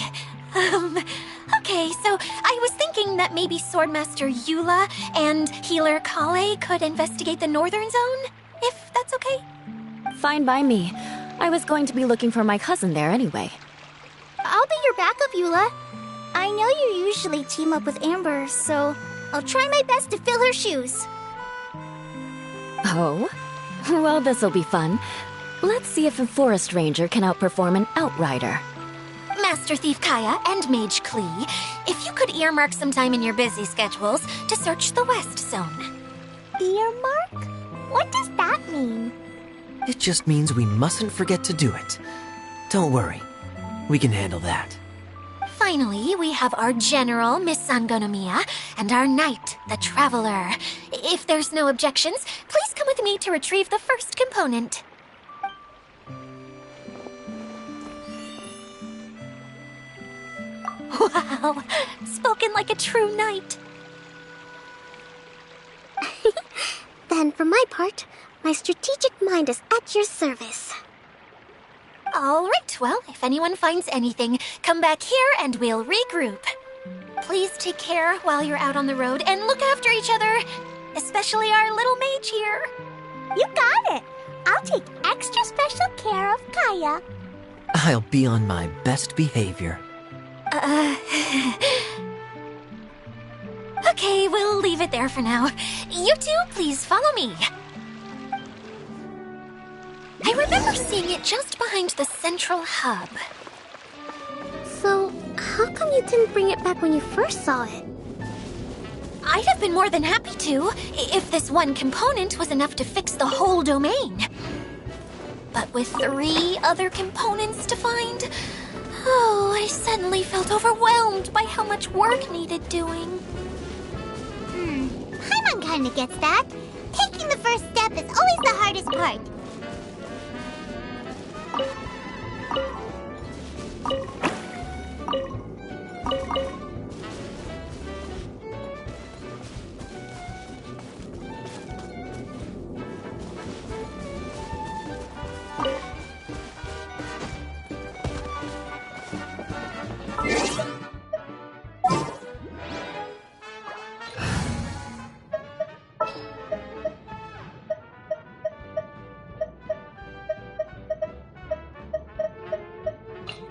Okay, so I was thinking that maybe Swordmaster Eula and Healer Kale could investigate the northern zone, if that's okay? Fine by me. I was going to be looking for my cousin there anyway. I'll be your backup, Eula. I know you usually team up with Amber, so I'll try my best to fill her shoes. Oh? Well, this'll be fun. Let's see if a forest ranger can outperform an outrider. Master Thief Kaya and Mage Klee, if you could earmark some time in your busy schedules to search the West Zone. Earmark? What does that mean? It just means we mustn't forget to do it. Don't worry. We can handle that. Finally, we have our General, Miss Sangonomiya, and our Knight, the Traveler. If there's no objections, please come with me to retrieve the first component. Wow, spoken like a true knight. Then, for my part, my strategic mind is at your service. All right, well, if anyone finds anything, come back here and we'll regroup. Please take care while you're out on the road and look after each other, especially our little mage here. You got it. I'll take extra special care of Kaya. I'll be on my best behavior. Okay, we'll leave it there for now. You two, please follow me. I remember seeing it just behind the central hub. So, how come you didn't bring it back when you first saw it? I'd have been more than happy to, if this one component was enough to fix the whole domain. But with 3 other components to find, I suddenly felt overwhelmed by how much work needed doing. Paimon kinda gets that. Taking the first step is always the hardest part.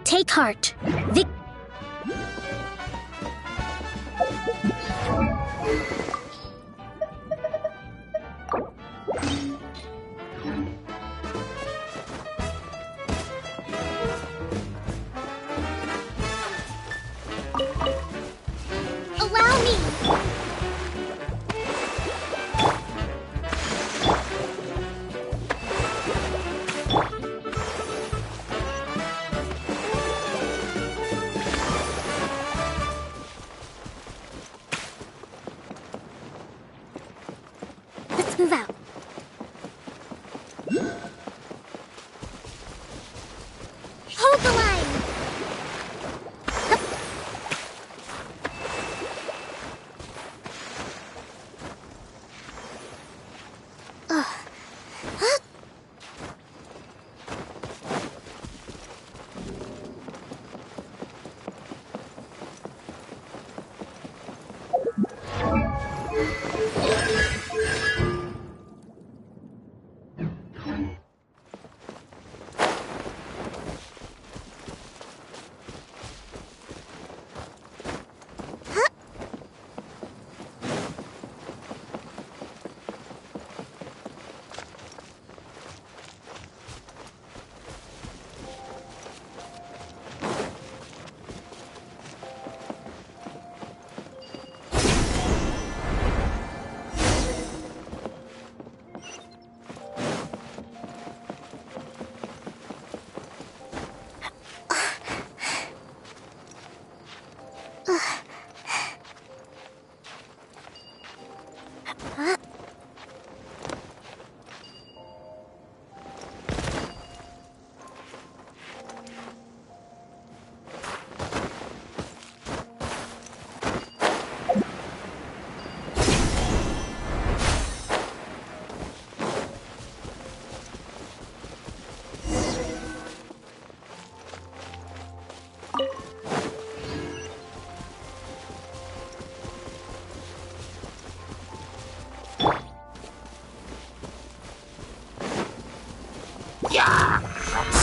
Take heart. Allow me. Let's move out. Hold the line.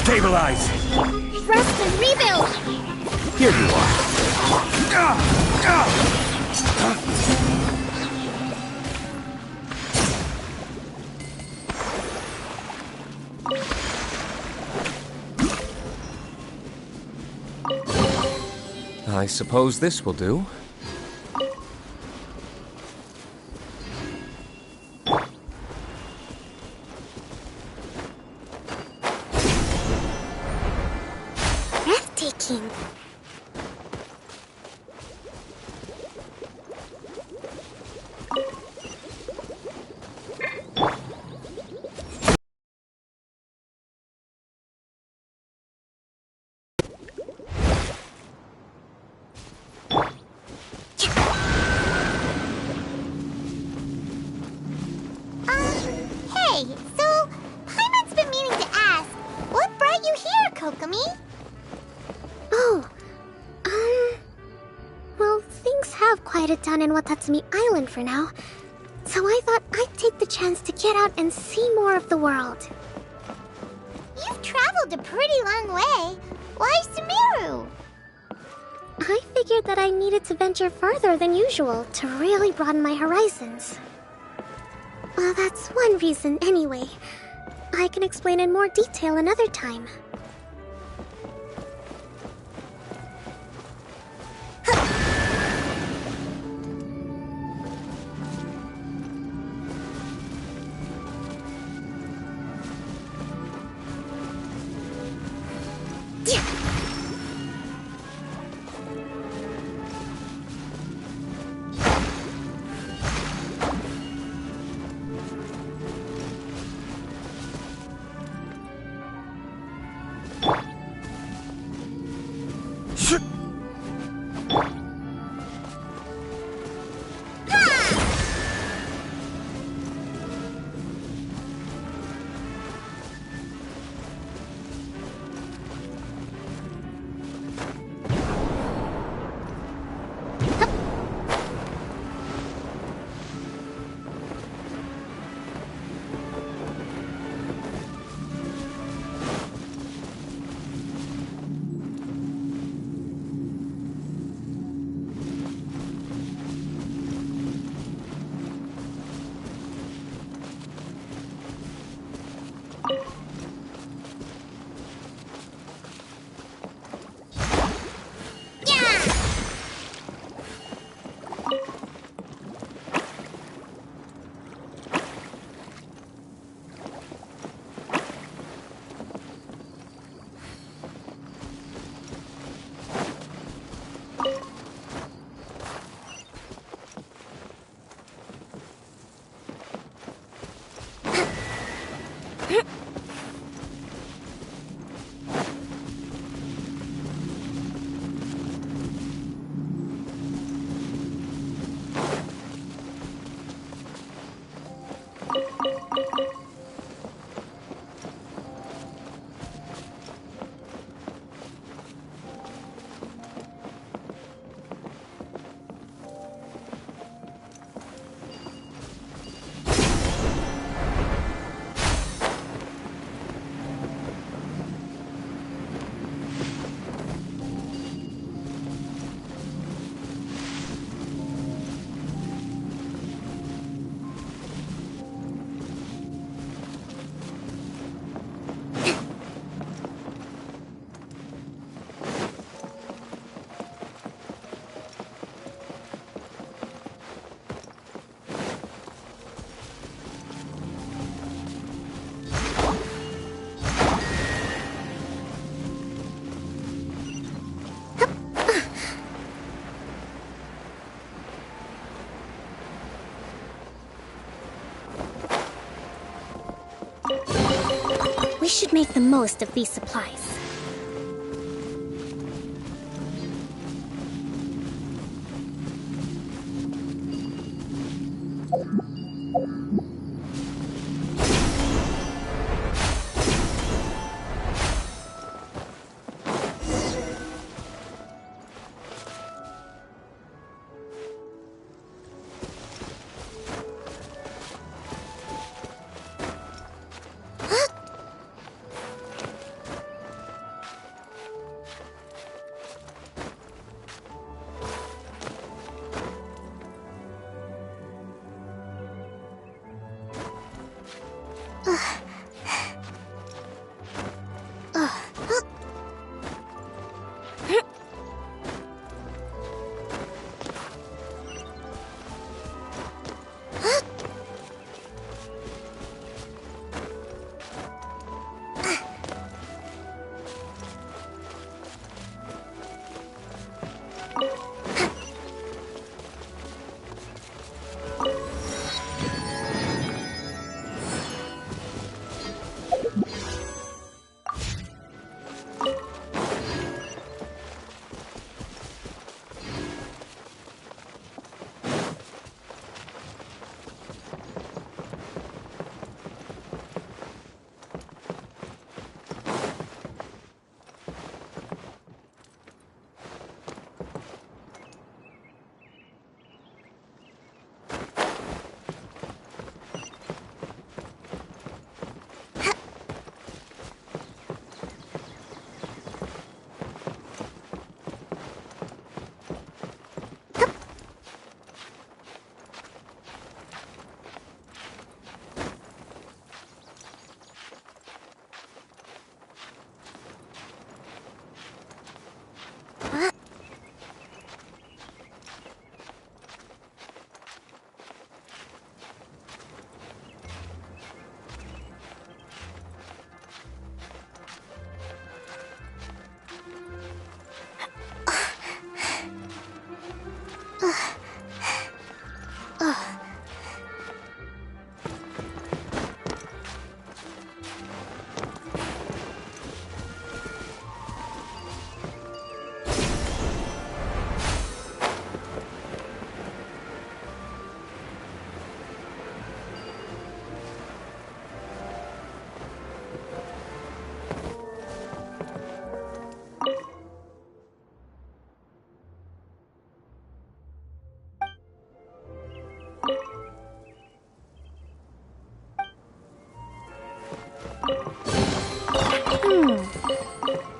Stabilize! Rest and rebuild! Here you are. I suppose this will do. Breathtaking. Hey, so Paimon's been meaning to ask, what brought you here, Kokomi? Oh, well, things have quieted down in Watatsumi Island for now, so I thought I'd take the chance to get out and see more of the world. You've traveled a pretty long way. Why Sumeru? I figured that I needed to venture further than usual to really broaden my horizons. Well, that's one reason anyway. I can explain in more detail another time. We should make the most of these supplies.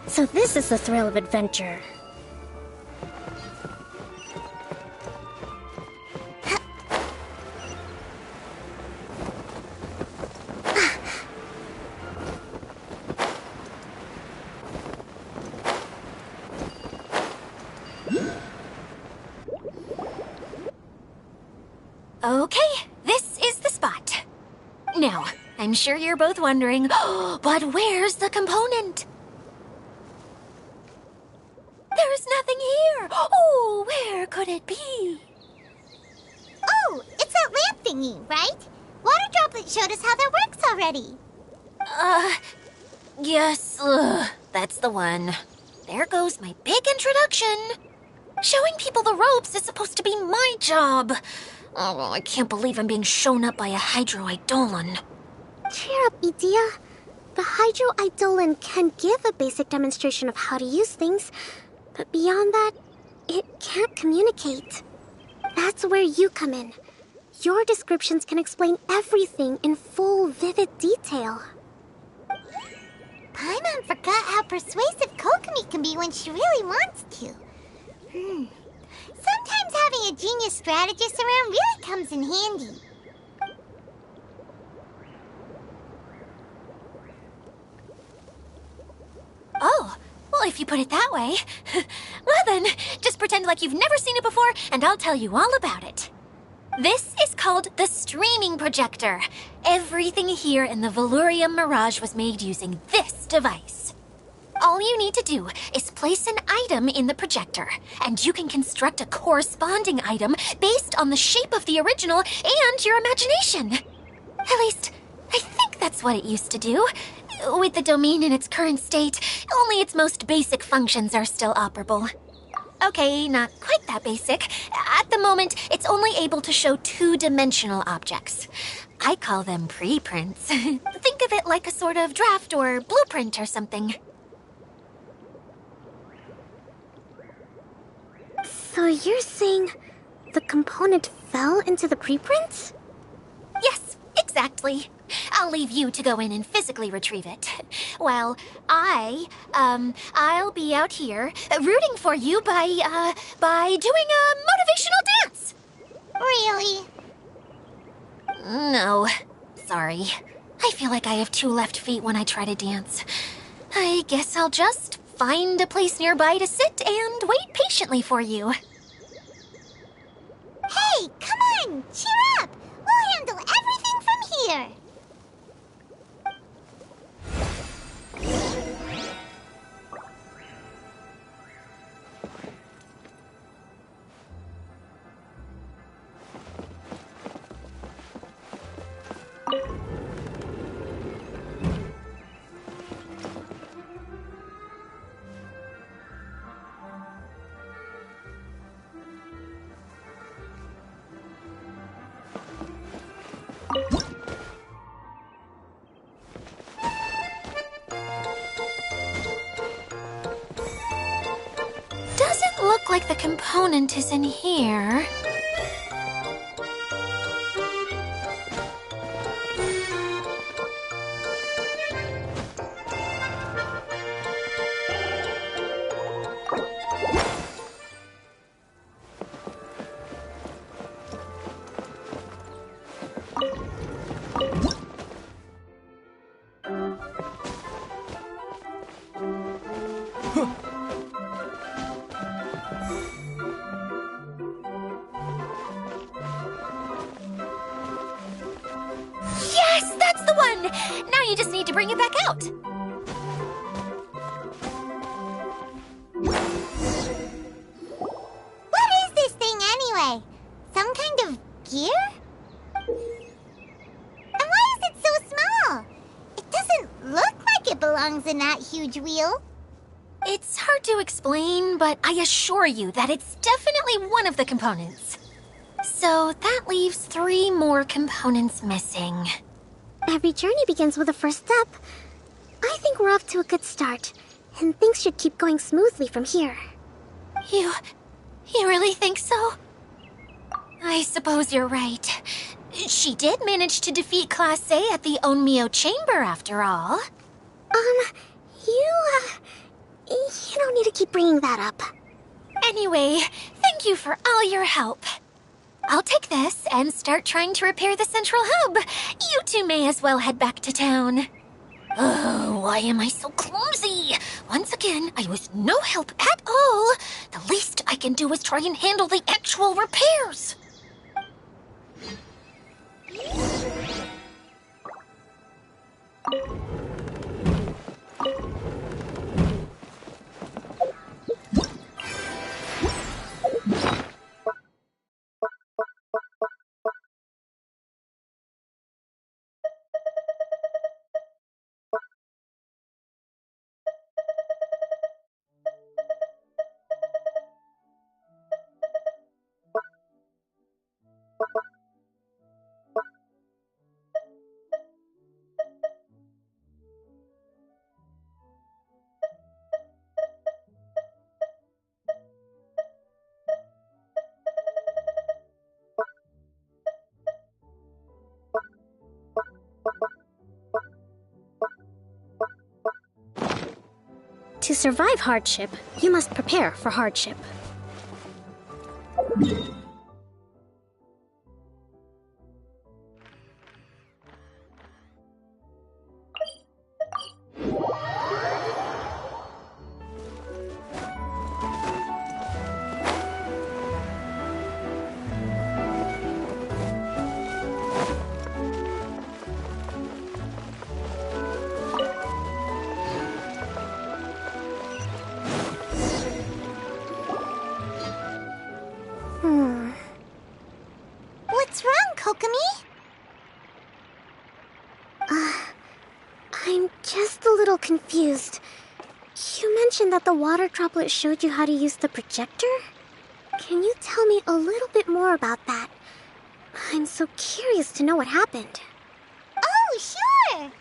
So this is the thrill of adventure. Okay, this is the spot. Now, I'm sure you're both wondering, but where's the component? There's nothing here. Oh, where could it be? Oh, it's that lamp thingy, right? Water Droplet showed us how that works already. Yes, that's the one. There goes my big introduction. Showing people the ropes is supposed to be my job. Oh, I can't believe I'm being shown up by a Hydro Eidolon. Cheer up, Edea. The Hydro Eidolon can give a basic demonstration of how to use things, but beyond that, it can't communicate. That's where you come in. Your descriptions can explain everything in full, vivid detail. Paimon forgot how persuasive Kokomi can be when she really wants to. Sometimes having a genius strategist around really comes in handy. Oh, well, if you put it that way. Well then, just pretend like you've never seen it before, and I'll tell you all about it. This is called the streaming projector. Everything here in the Valurium Mirage was made using this device. All you need to do is place an item in the projector, and you can construct a corresponding item based on the shape of the original and your imagination. At least, I think that's what it used to do. With the domain in its current state, only its most basic functions are still operable. Okay, not quite that basic. At the moment, it's only able to show two-dimensional objects. I call them preprints. Think of it like a sort of draft or blueprint or something. So you're saying the component fell into the preprints? Yes, exactly. I'll leave you to go in and physically retrieve it. Well, I'll be out here rooting for you by doing a motivational dance. Really? No, sorry. I feel like I have two left feet when I try to dance. I guess I'll just find a place nearby to sit and wait patiently for you. Hey, come on! Cheer up! We'll handle everything from here! Doesn't look like the component is in here. Yes, that's the one! Now you just need to bring it back out. What is this thing anyway? Some kind of gear? And why is it so small? It doesn't look like it belongs in that huge wheel. It's hard to explain, but I assure you that it's definitely one of the components. So that leaves 3 more components missing. Every journey begins with a first step. I think we're off to a good start, and things should keep going smoothly from here. You really think so? I suppose you're right. She did manage to defeat Class A at the Onmyo Chamber after all. You don't need to keep bringing that up. Anyway, thank you for all your help. I'll take this and start trying to repair the central hub. You two may as well head back to town. Oh, why am I so clumsy? Once again, I was no help at all. The least I can do is try and handle the actual repairs. To survive hardship, you must prepare for hardship. What's wrong, Kokomi? I'm just a little confused. You mentioned that the water droplet showed you how to use the projector? Can you tell me a little bit more about that? I'm so curious to know what happened. Oh, sure!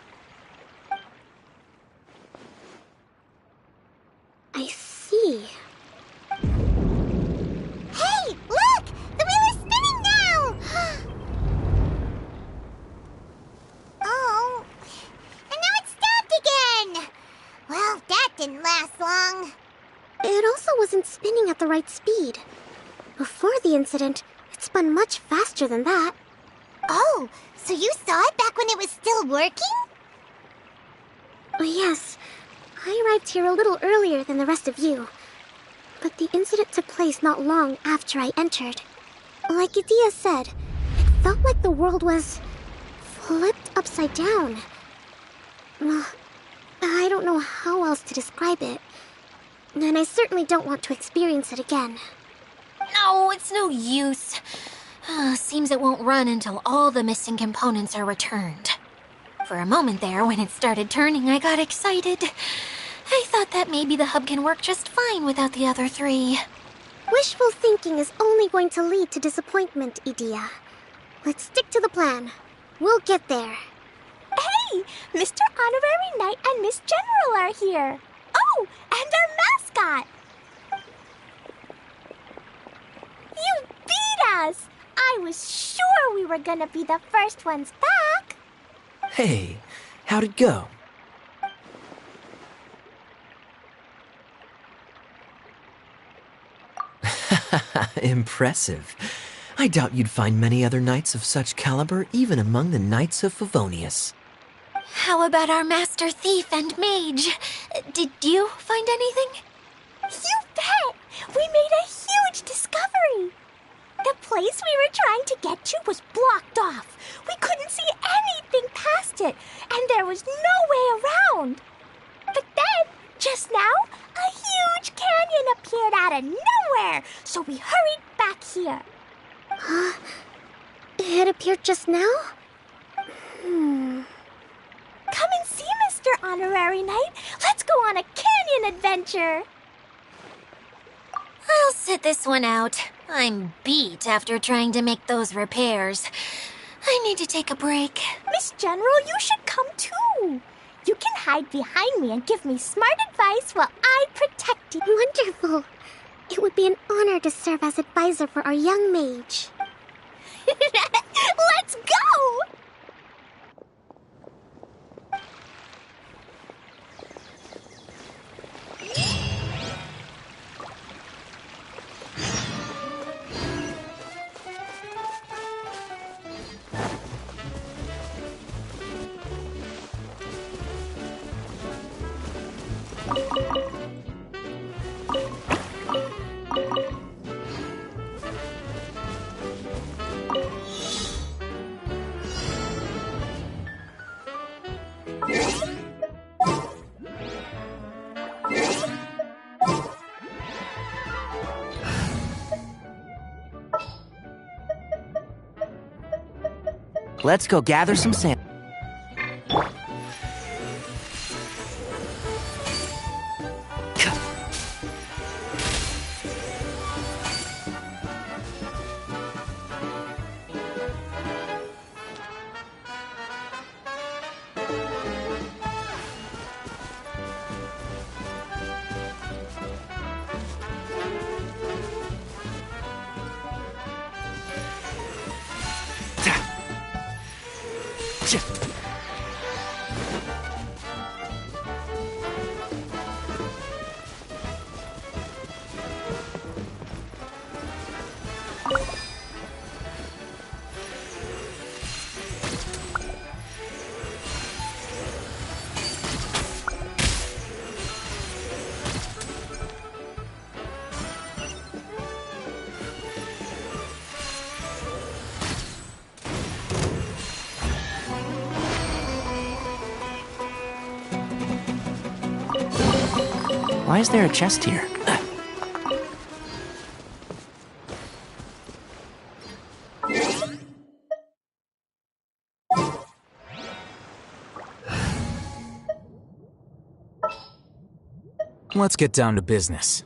I see. Hey, look! The wheel is spinning now! Oh, and now it's stopped again! Well, that didn't last long. It also wasn't spinning at the right speed. Before the incident, it spun much faster than that. Oh, so you saw it back when it was still working? Yes, I arrived here a little earlier than the rest of you. But the incident took place not long after I entered. Like Edea said, it felt like the world was flipped upside down. I don't know how else to describe it. And I certainly don't want to experience it again. No, it's no use. Seems it won't run until all the missing components are returned. For a moment there, when it started turning, I got excited. I thought that maybe the hub can work just fine without the other three. Wishful thinking is only going to lead to disappointment, Edea. Let's stick to the plan. We'll get there. Hey! Mr. Honorary Knight and Miss General are here. Oh, and our mascot! You beat us! I was sure we were gonna be the first ones back. Hey, how'd it go? Impressive. I doubt you'd find many other knights of such caliber even among the Knights of Favonius. How about our master thief and mage? Did you find anything? You bet! We made a huge discovery. The place we were trying to get to was blocked off. We couldn't see anything past it, and there was no way around. But then, just now, a huge canyon appeared out of nowhere, so we hurried back here. It appeared just now? Come and see, Mr. Honorary Knight. Let's go on a canyon adventure. I'll sit this one out. I'm beat after trying to make those repairs. I need to take a break. Miss General, you should come too. You can hide behind me and give me smart advice while I protect you. Wonderful. It would be an honor to serve as advisor for our young mage. Let's go! Let's go gather some sand. Why is there a chest here? Let's get down to business.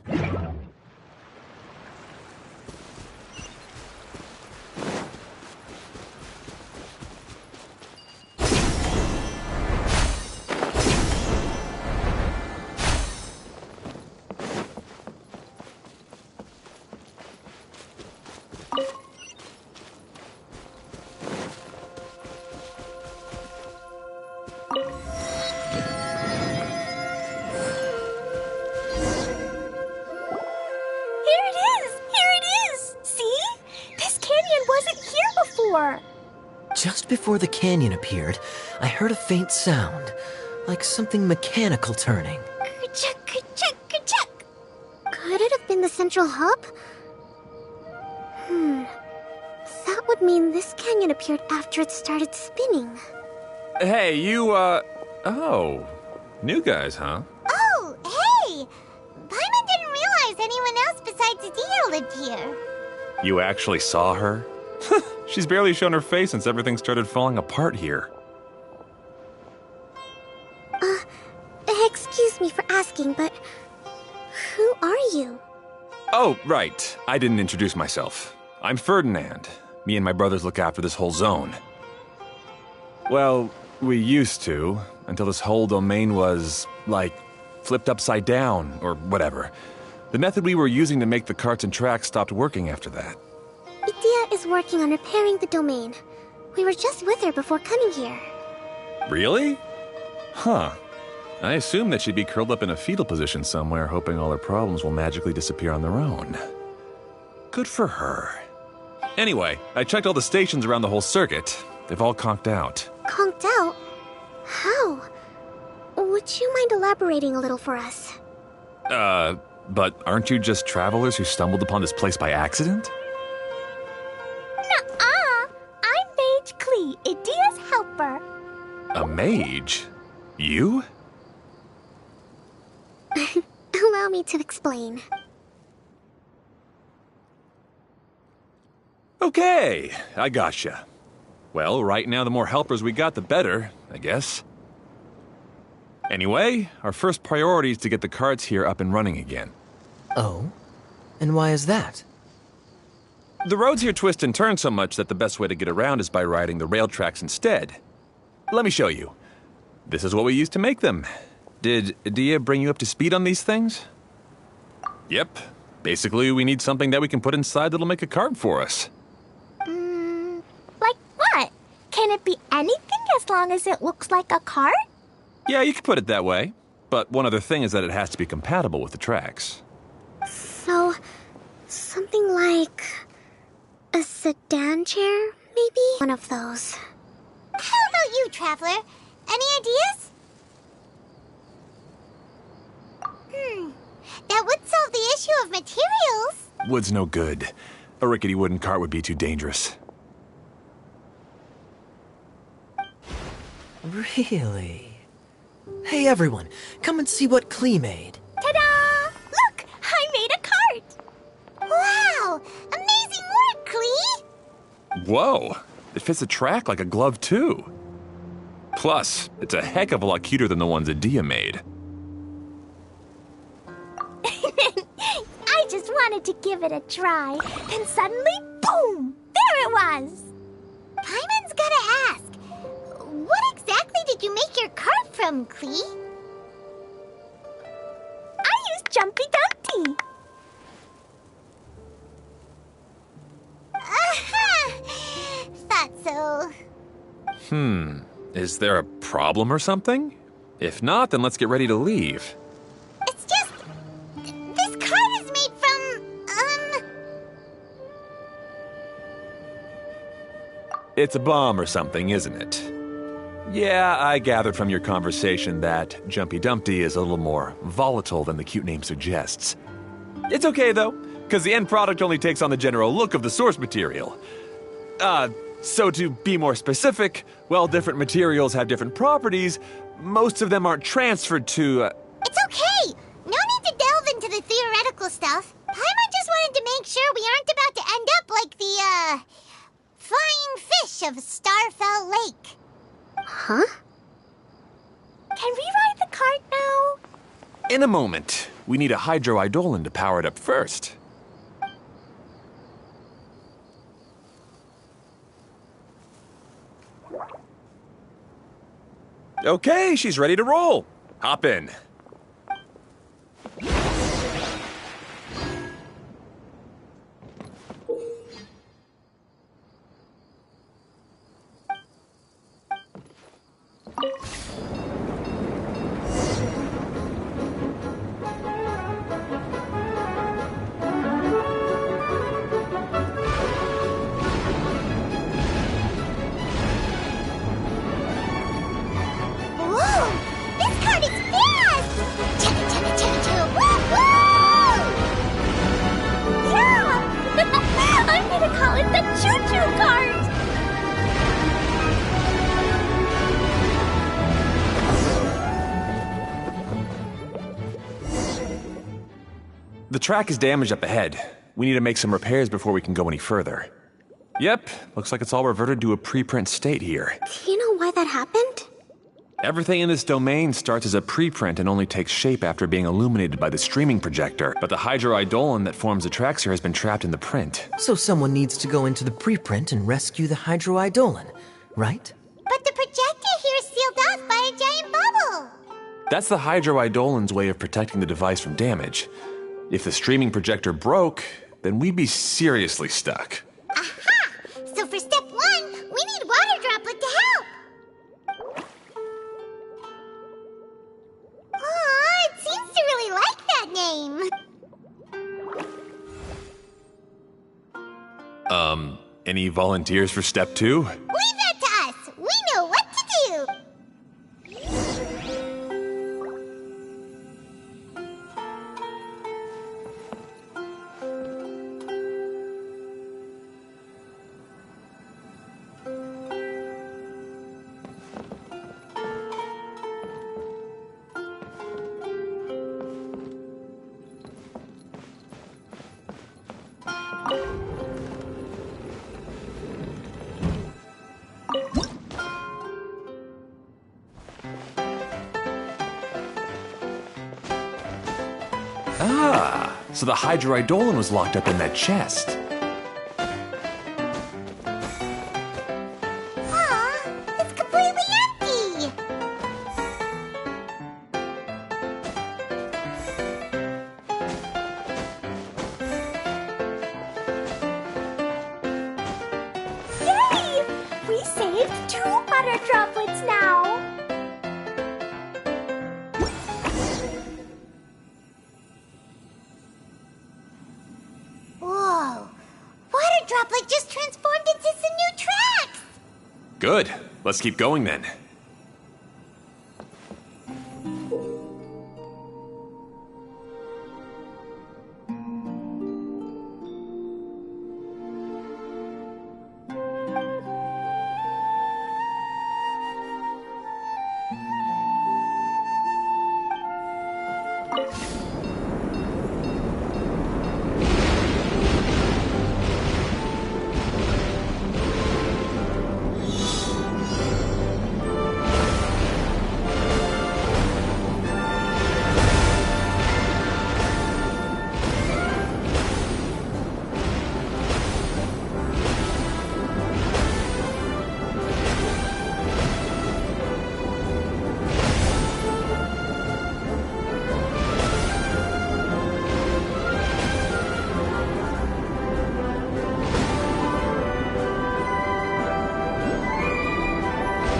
Just before the canyon appeared, I heard a faint sound, like something mechanical turning. Ka-chuck, ka-chuck, ka-chuck. Could it have been the central hub? That would mean this canyon appeared after it started spinning. Hey, you, oh. New guys, huh? Oh, hey! Paimon didn't realize anyone else besides Adia lived here. You actually saw her? She's barely shown her face since everything started falling apart here. Excuse me for asking, but who are you? Oh, right. I didn't introduce myself. I'm Ferdinand. Me and my brothers look after this whole zone. Well, we used to, until this whole domain was, like, flipped upside down, or whatever. The method we were using to make the carts and tracks stopped working after that. Idia is working on repairing the domain. We were just with her before coming here. Really? Huh. I assumed that she'd be curled up in a fetal position somewhere, hoping all her problems will magically disappear on their own. Good for her. Anyway, I checked all the stations around the whole circuit. They've all conked out. Conked out? How? Would you mind elaborating a little for us? But aren't you just travelers who stumbled upon this place by accident? Nuh-uh! I'm Mage Klee, Idia's helper. A mage? You? Allow me to explain. Okay, I gotcha. Well, right now the more helpers we got, the better, I guess. Anyway, our first priority is to get the carts here up and running again. Oh? And why is that? The roads here twist and turn so much that the best way to get around is by riding the rail tracks instead. Let me show you. This is what we used to make them. Did Idia bring you up to speed on these things? Yep. Basically, we need something that we can put inside that'll make a cart for us. Like what? Can it be anything as long as it looks like a cart? Yeah, you could put it that way. But one other thing is that it has to be compatible with the tracks. So, something like a sedan chair, maybe? One of those. How about you, Traveler? Any ideas? That would solve the issue of materials. Wood's no good. A rickety wooden cart would be too dangerous. Really? Hey everyone, come and see what Klee made. Ta-da! Look! I made a cart! Wow! Amazing work, Klee! Whoa! It fits the track like a glove, too. Plus, it's a heck of a lot cuter than the ones Idia made. I just wanted to give it a try. Then suddenly, boom! There it was! Paimon's gotta ask. What exactly did you make your cart from, Klee? I used Jumpy Dumpty. Aha! Thought so. Is there a problem or something? If not, then let's get ready to leave. It's just... this cart is made from, It's a bomb or something, isn't it? Yeah, I gathered from your conversation that Jumpy Dumpty is a little more volatile than the cute name suggests. It's okay, though, because the end product only takes on the general look of the source material. So to be more specific, while different materials have different properties, most of them aren't transferred to, It's okay! No need to the theoretical stuff. Paimon just wanted to make sure we aren't about to end up like the, flying fish of Starfell Lake. Huh? Can we ride the cart now? In a moment. We need a Hydro Eidolon to power it up first. Okay, she's ready to roll. Hop in. Whoa! This cart is fast! Chugga chugga chugga chugga! Woo woo! Yeah! I'm gonna call it the choo-choo cart! The track is damaged up ahead. We need to make some repairs before we can go any further. Yep, looks like it's all reverted to a preprint state here. Do you know why that happened? Everything in this domain starts as a preprint and only takes shape after being illuminated by the streaming projector. But the Hydro Eidolon that forms the tracks here has been trapped in the print. So someone needs to go into the preprint and rescue the Hydro Eidolon, right? But the projector here is sealed off by a giant bubble. That's the Hydro Eidolon's way of protecting the device from damage. If the streaming projector broke, then we'd be seriously stuck. Aha! So for step 1, we need Water Droplet to help. Aw, it seems to really like that name. Any volunteers for step 2? Leave that to us. We know what to do. Ah, so the Hydro Eidolon was locked up in that chest. Aw, it's completely empty. Yay! We saved 2 water droplets now! Whoa, Water Droplet just transformed into some new tracks. Good. Let's keep going then.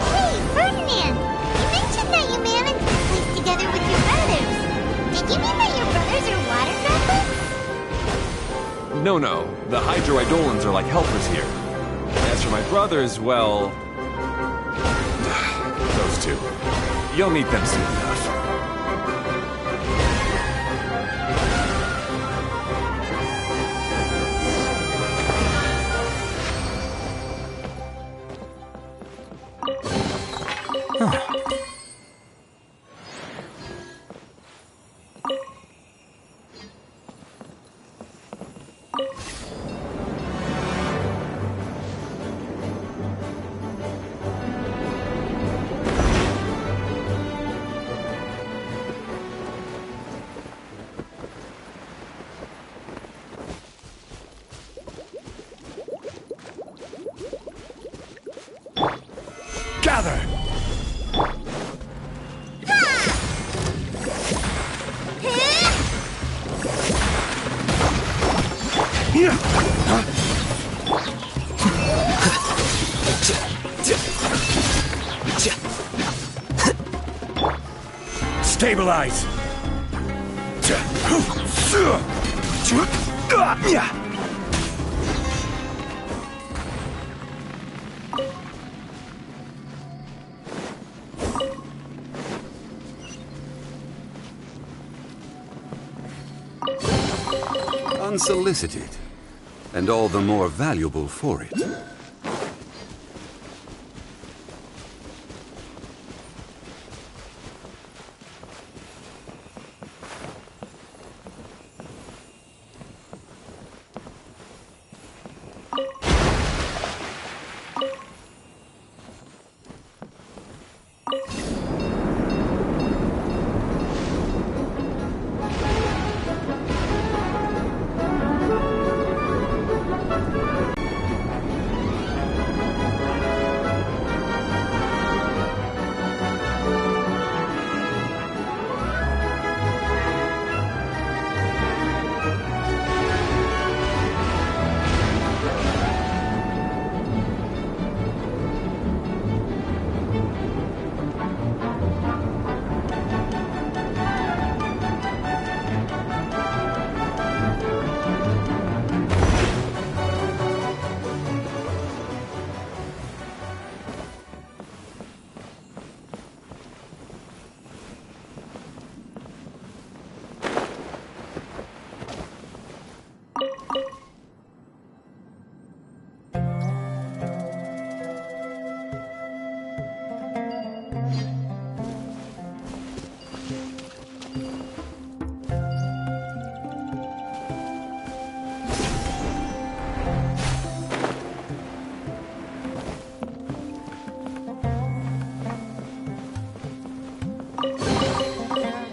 Hey, Ferdinand, you mentioned that you managed this place together with your brothers. Did you mean that your brothers are Water Droplets? No. The Hydro Eidolons are like helpers here. As for my brothers, well... those two. You'll meet them soon enough. Stabilize! Unsolicited, and all the more valuable for it.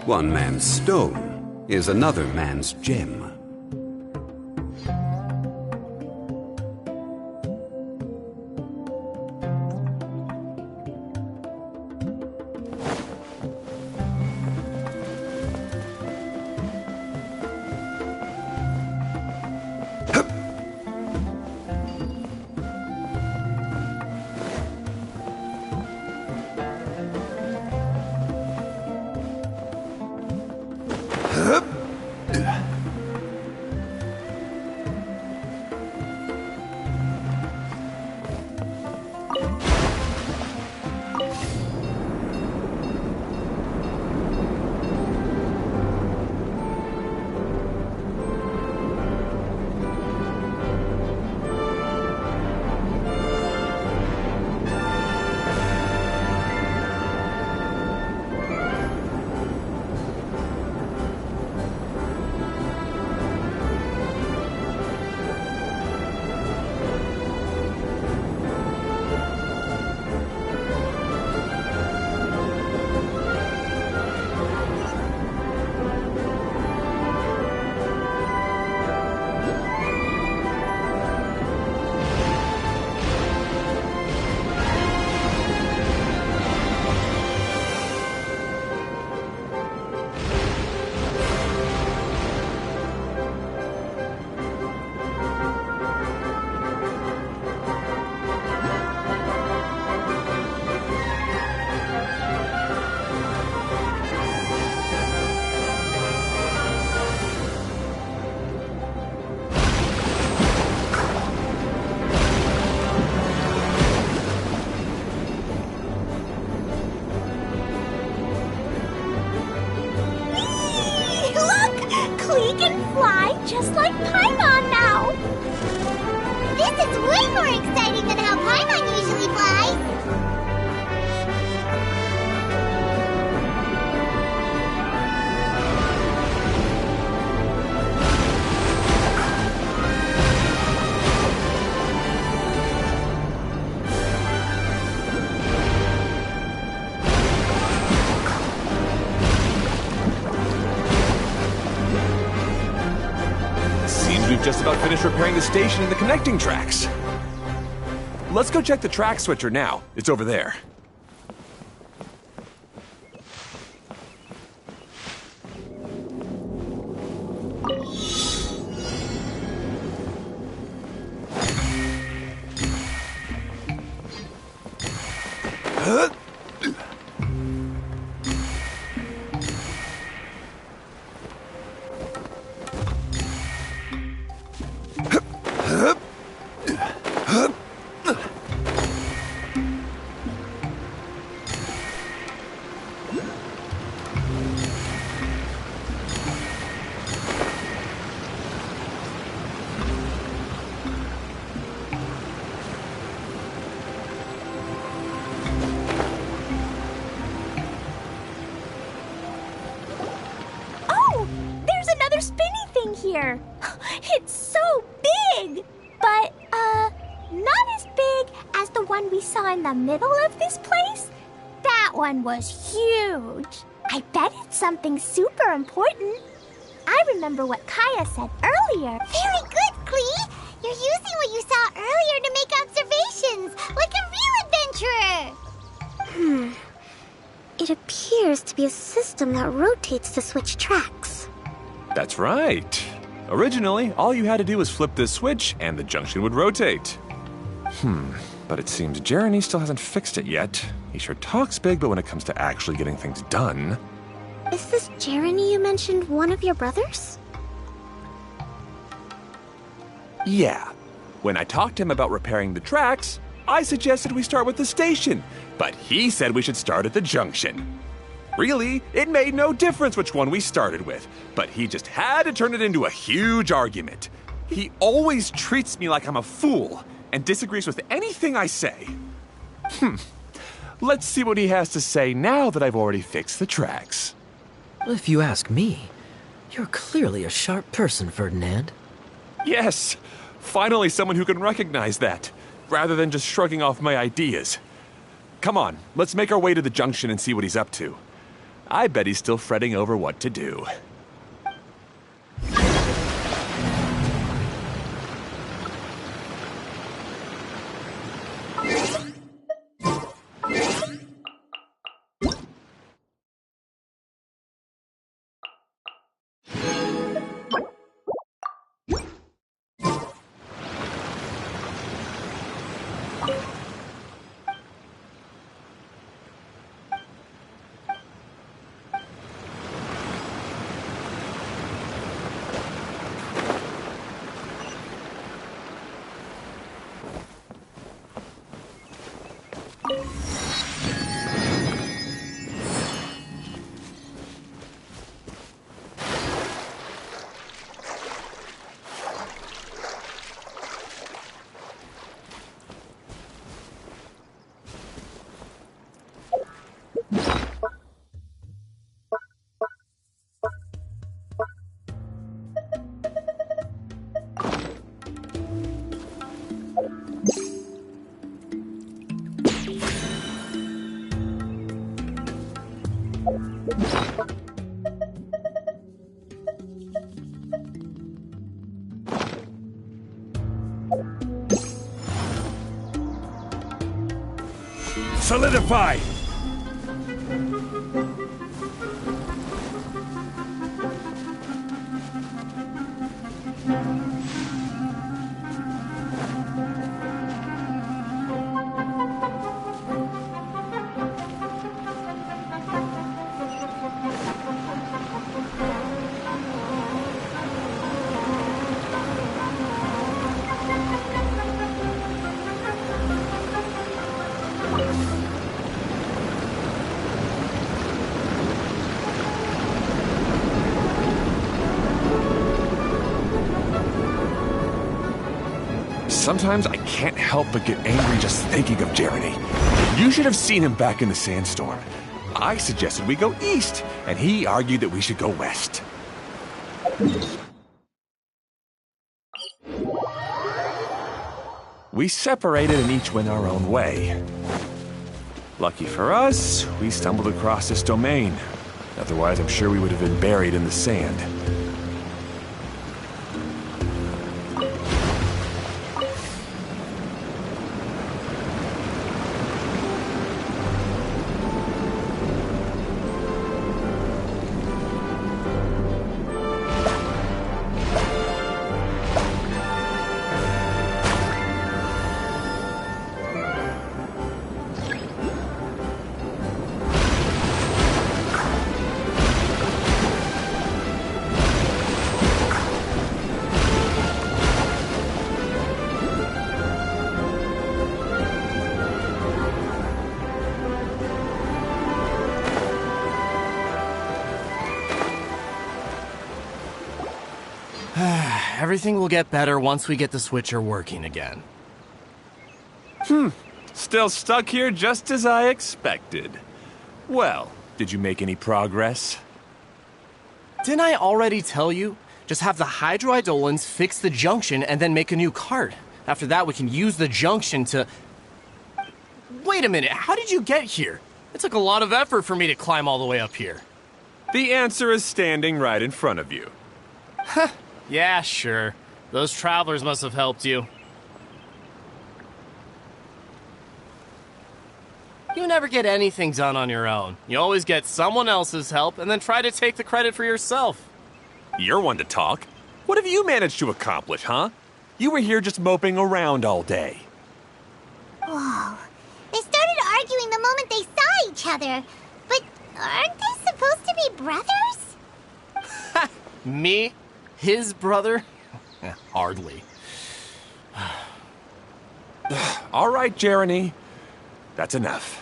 One man's stone is another man's gem. just like Paimon now! This is way more exciting than how Paimon usually flies! We've just about finished repairing the station and the connecting tracks. Let's go check the track switcher now. It's over there. another spinny thing here. It's so big, but, not as big as the one we saw in the middle of this place. That one was huge. I bet it's something super important. I remember what Kaya said earlier. Very good, Klee! You're using what you saw earlier to make observations, like a real adventurer! It appears to be a system that rotates to switch tracks. That's right. Originally, all you had to do was flip this switch and the junction would rotate. But it seems Jeremy still hasn't fixed it yet. He sure talks big, but when it comes to actually getting things done... Is this Jeremy you mentioned one of your brothers? Yeah. When I talked to him about repairing the tracks, I suggested we start with the station, but he said we should start at the junction. Really, it made no difference which one we started with, but he just had to turn it into a huge argument. He always treats me like I'm a fool and disagrees with anything I say. Let's see what he has to say now that I've already fixed the tracks. If you ask me, you're clearly a sharp person, Ferdinand. Yes, finally someone who can recognize that, rather than just shrugging off my ideas. Come on, let's make our way to the junction and see what he's up to. I bet he's still fretting over what to do. Solidify! Sometimes I can't help but get angry just thinking of Jeremy. You should have seen him back in the sandstorm. I suggested we go east, and he argued that we should go west. We separated and each went our own way. Lucky for us, we stumbled across this domain. Otherwise, I'm sure we would have been buried in the sand. Everything will get better once we get the switcher working again. Still stuck here just as I expected. Well, did you make any progress? Didn't I already tell you? Just have the Hydroidolans fix the junction and then make a new cart. After that, we can use the junction to... Wait a minute, how did you get here? It took a lot of effort for me to climb all the way up here. The answer is standing right in front of you. Yeah, sure. Those travelers must have helped you. You never get anything done on your own. You always get someone else's help and then try to take the credit for yourself. You're one to talk. What have you managed to accomplish, huh? You were here just moping around all day. Whoa. They started arguing the moment they saw each other. But aren't they supposed to be brothers? Me? His brother? Hardly. All right, Jeremy. That's enough.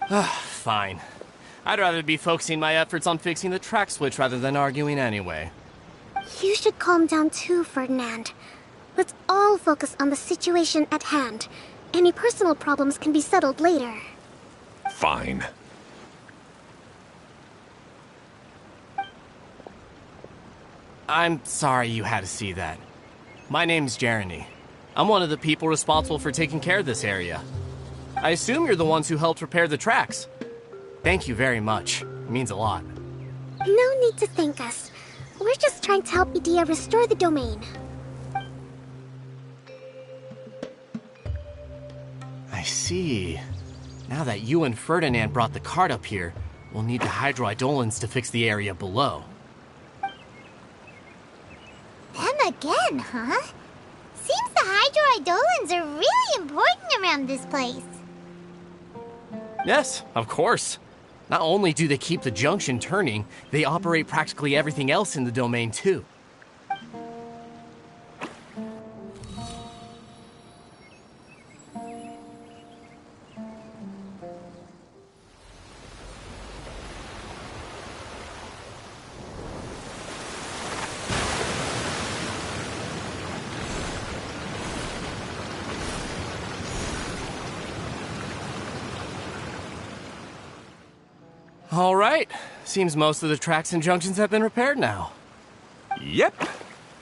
Fine. I'd rather be focusing my efforts on fixing the track switch rather than arguing anyway. You should calm down too, Ferdinand. Let's all focus on the situation at hand. Any personal problems can be settled later. Fine. I'm sorry you had to see that. My name's Jeremy. I'm one of the people responsible for taking care of this area. I assume you're the ones who helped repair the tracks. Thank you very much. It means a lot. No need to thank us. We're just trying to help Edea restore the domain. I see. Now that you and Ferdinand brought the cart up here, we'll need the Hydroidolans to fix the area below. Them again, huh? Seems the Hydroidolans are really important around this place. Yes, of course. Not only do they keep the junction turning, they operate practically everything else in the domain too. All right. Seems most of the tracks and junctions have been repaired now. Yep.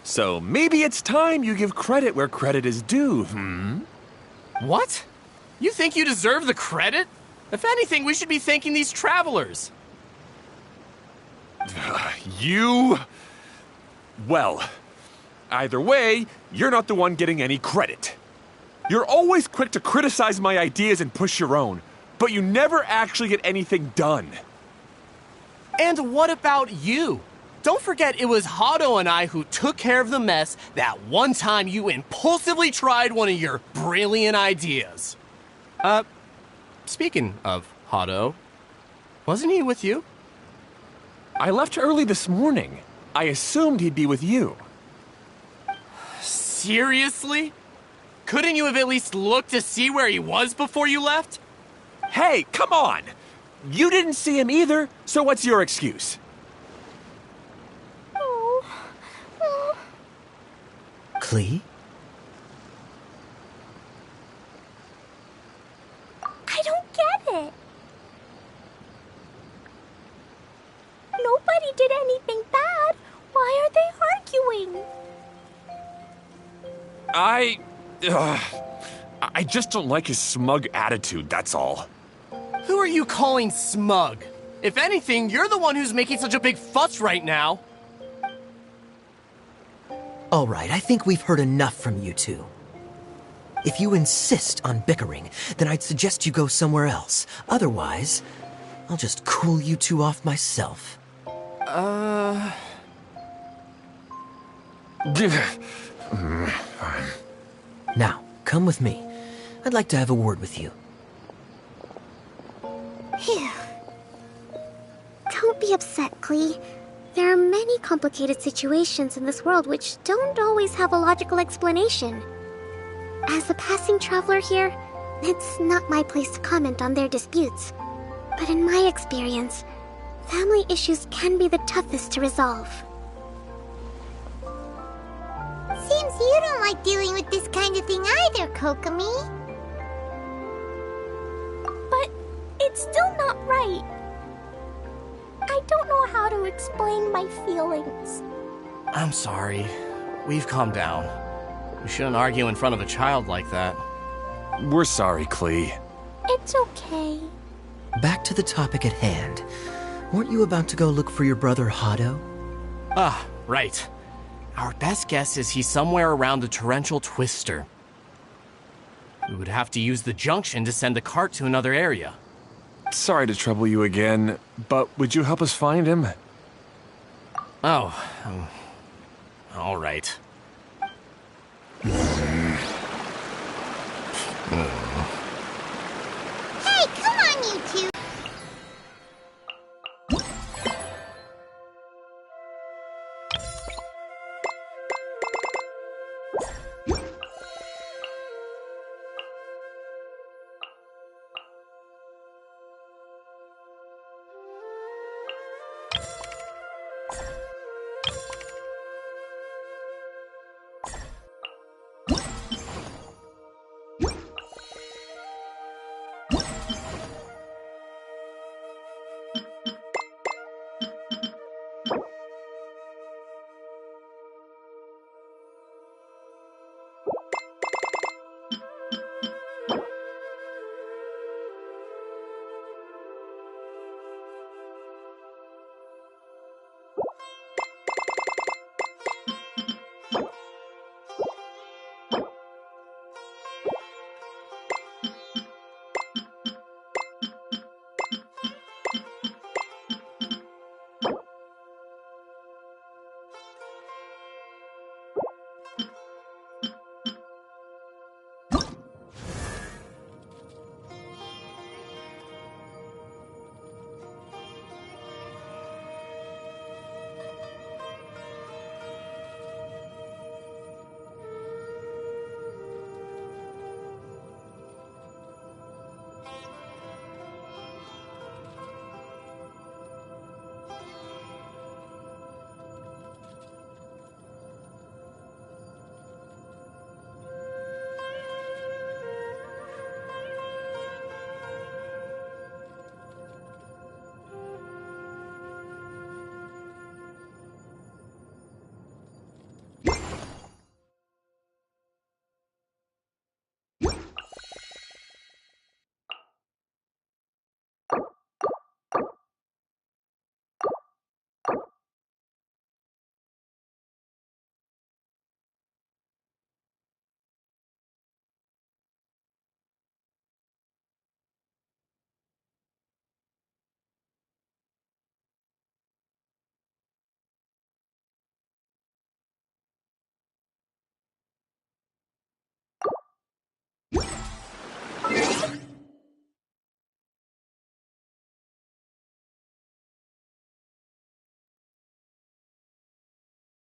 So maybe it's time you give credit where credit is due, What? You think you deserve the credit? If anything, we should be thanking these travelers. You... Well, either way, you're not the one getting any credit. You're always quick to criticize my ideas and push your own, but you never actually get anything done. And what about you? Don't forget it was Hado and I who took care of the mess that one time you impulsively tried one of your brilliant ideas. Speaking of Hado, wasn't he with you? I left early this morning. I assumed he'd be with you. Seriously? Couldn't you have at least looked to see where he was before you left? Hey, come on! You didn't see him either, so what's your excuse? Klee? I don't get it. Nobody did anything bad. Why are they arguing? I just don't like his smug attitude, that's all. Who are you calling smug? If anything, you're the one who's making such a big fuss right now. All right, I think we've heard enough from you two. If you insist on bickering, then I'd suggest you go somewhere else. Otherwise, I'll just cool you two off myself. Now, come with me. I'd like to have a word with you. Phew. Don't be upset, Klee. There are many complicated situations in this world which don't always have a logical explanation. As a passing traveler here, it's not my place to comment on their disputes. But in my experience, family issues can be the toughest to resolve. Seems you don't like dealing with this kind of thing either, Kokomi. But it's still not right. I don't know how to explain my feelings. I'm sorry. We've calmed down. We shouldn't argue in front of a child like that. We're sorry, Klee. It's okay. Back to the topic at hand. Weren't you about to go look for your brother Hado? Ah, right. Our best guess is he's somewhere around the Torrential Twister. We would have to use the junction to send the cart to another area. Sorry to trouble you again, but would you help us find him? Oh, all right.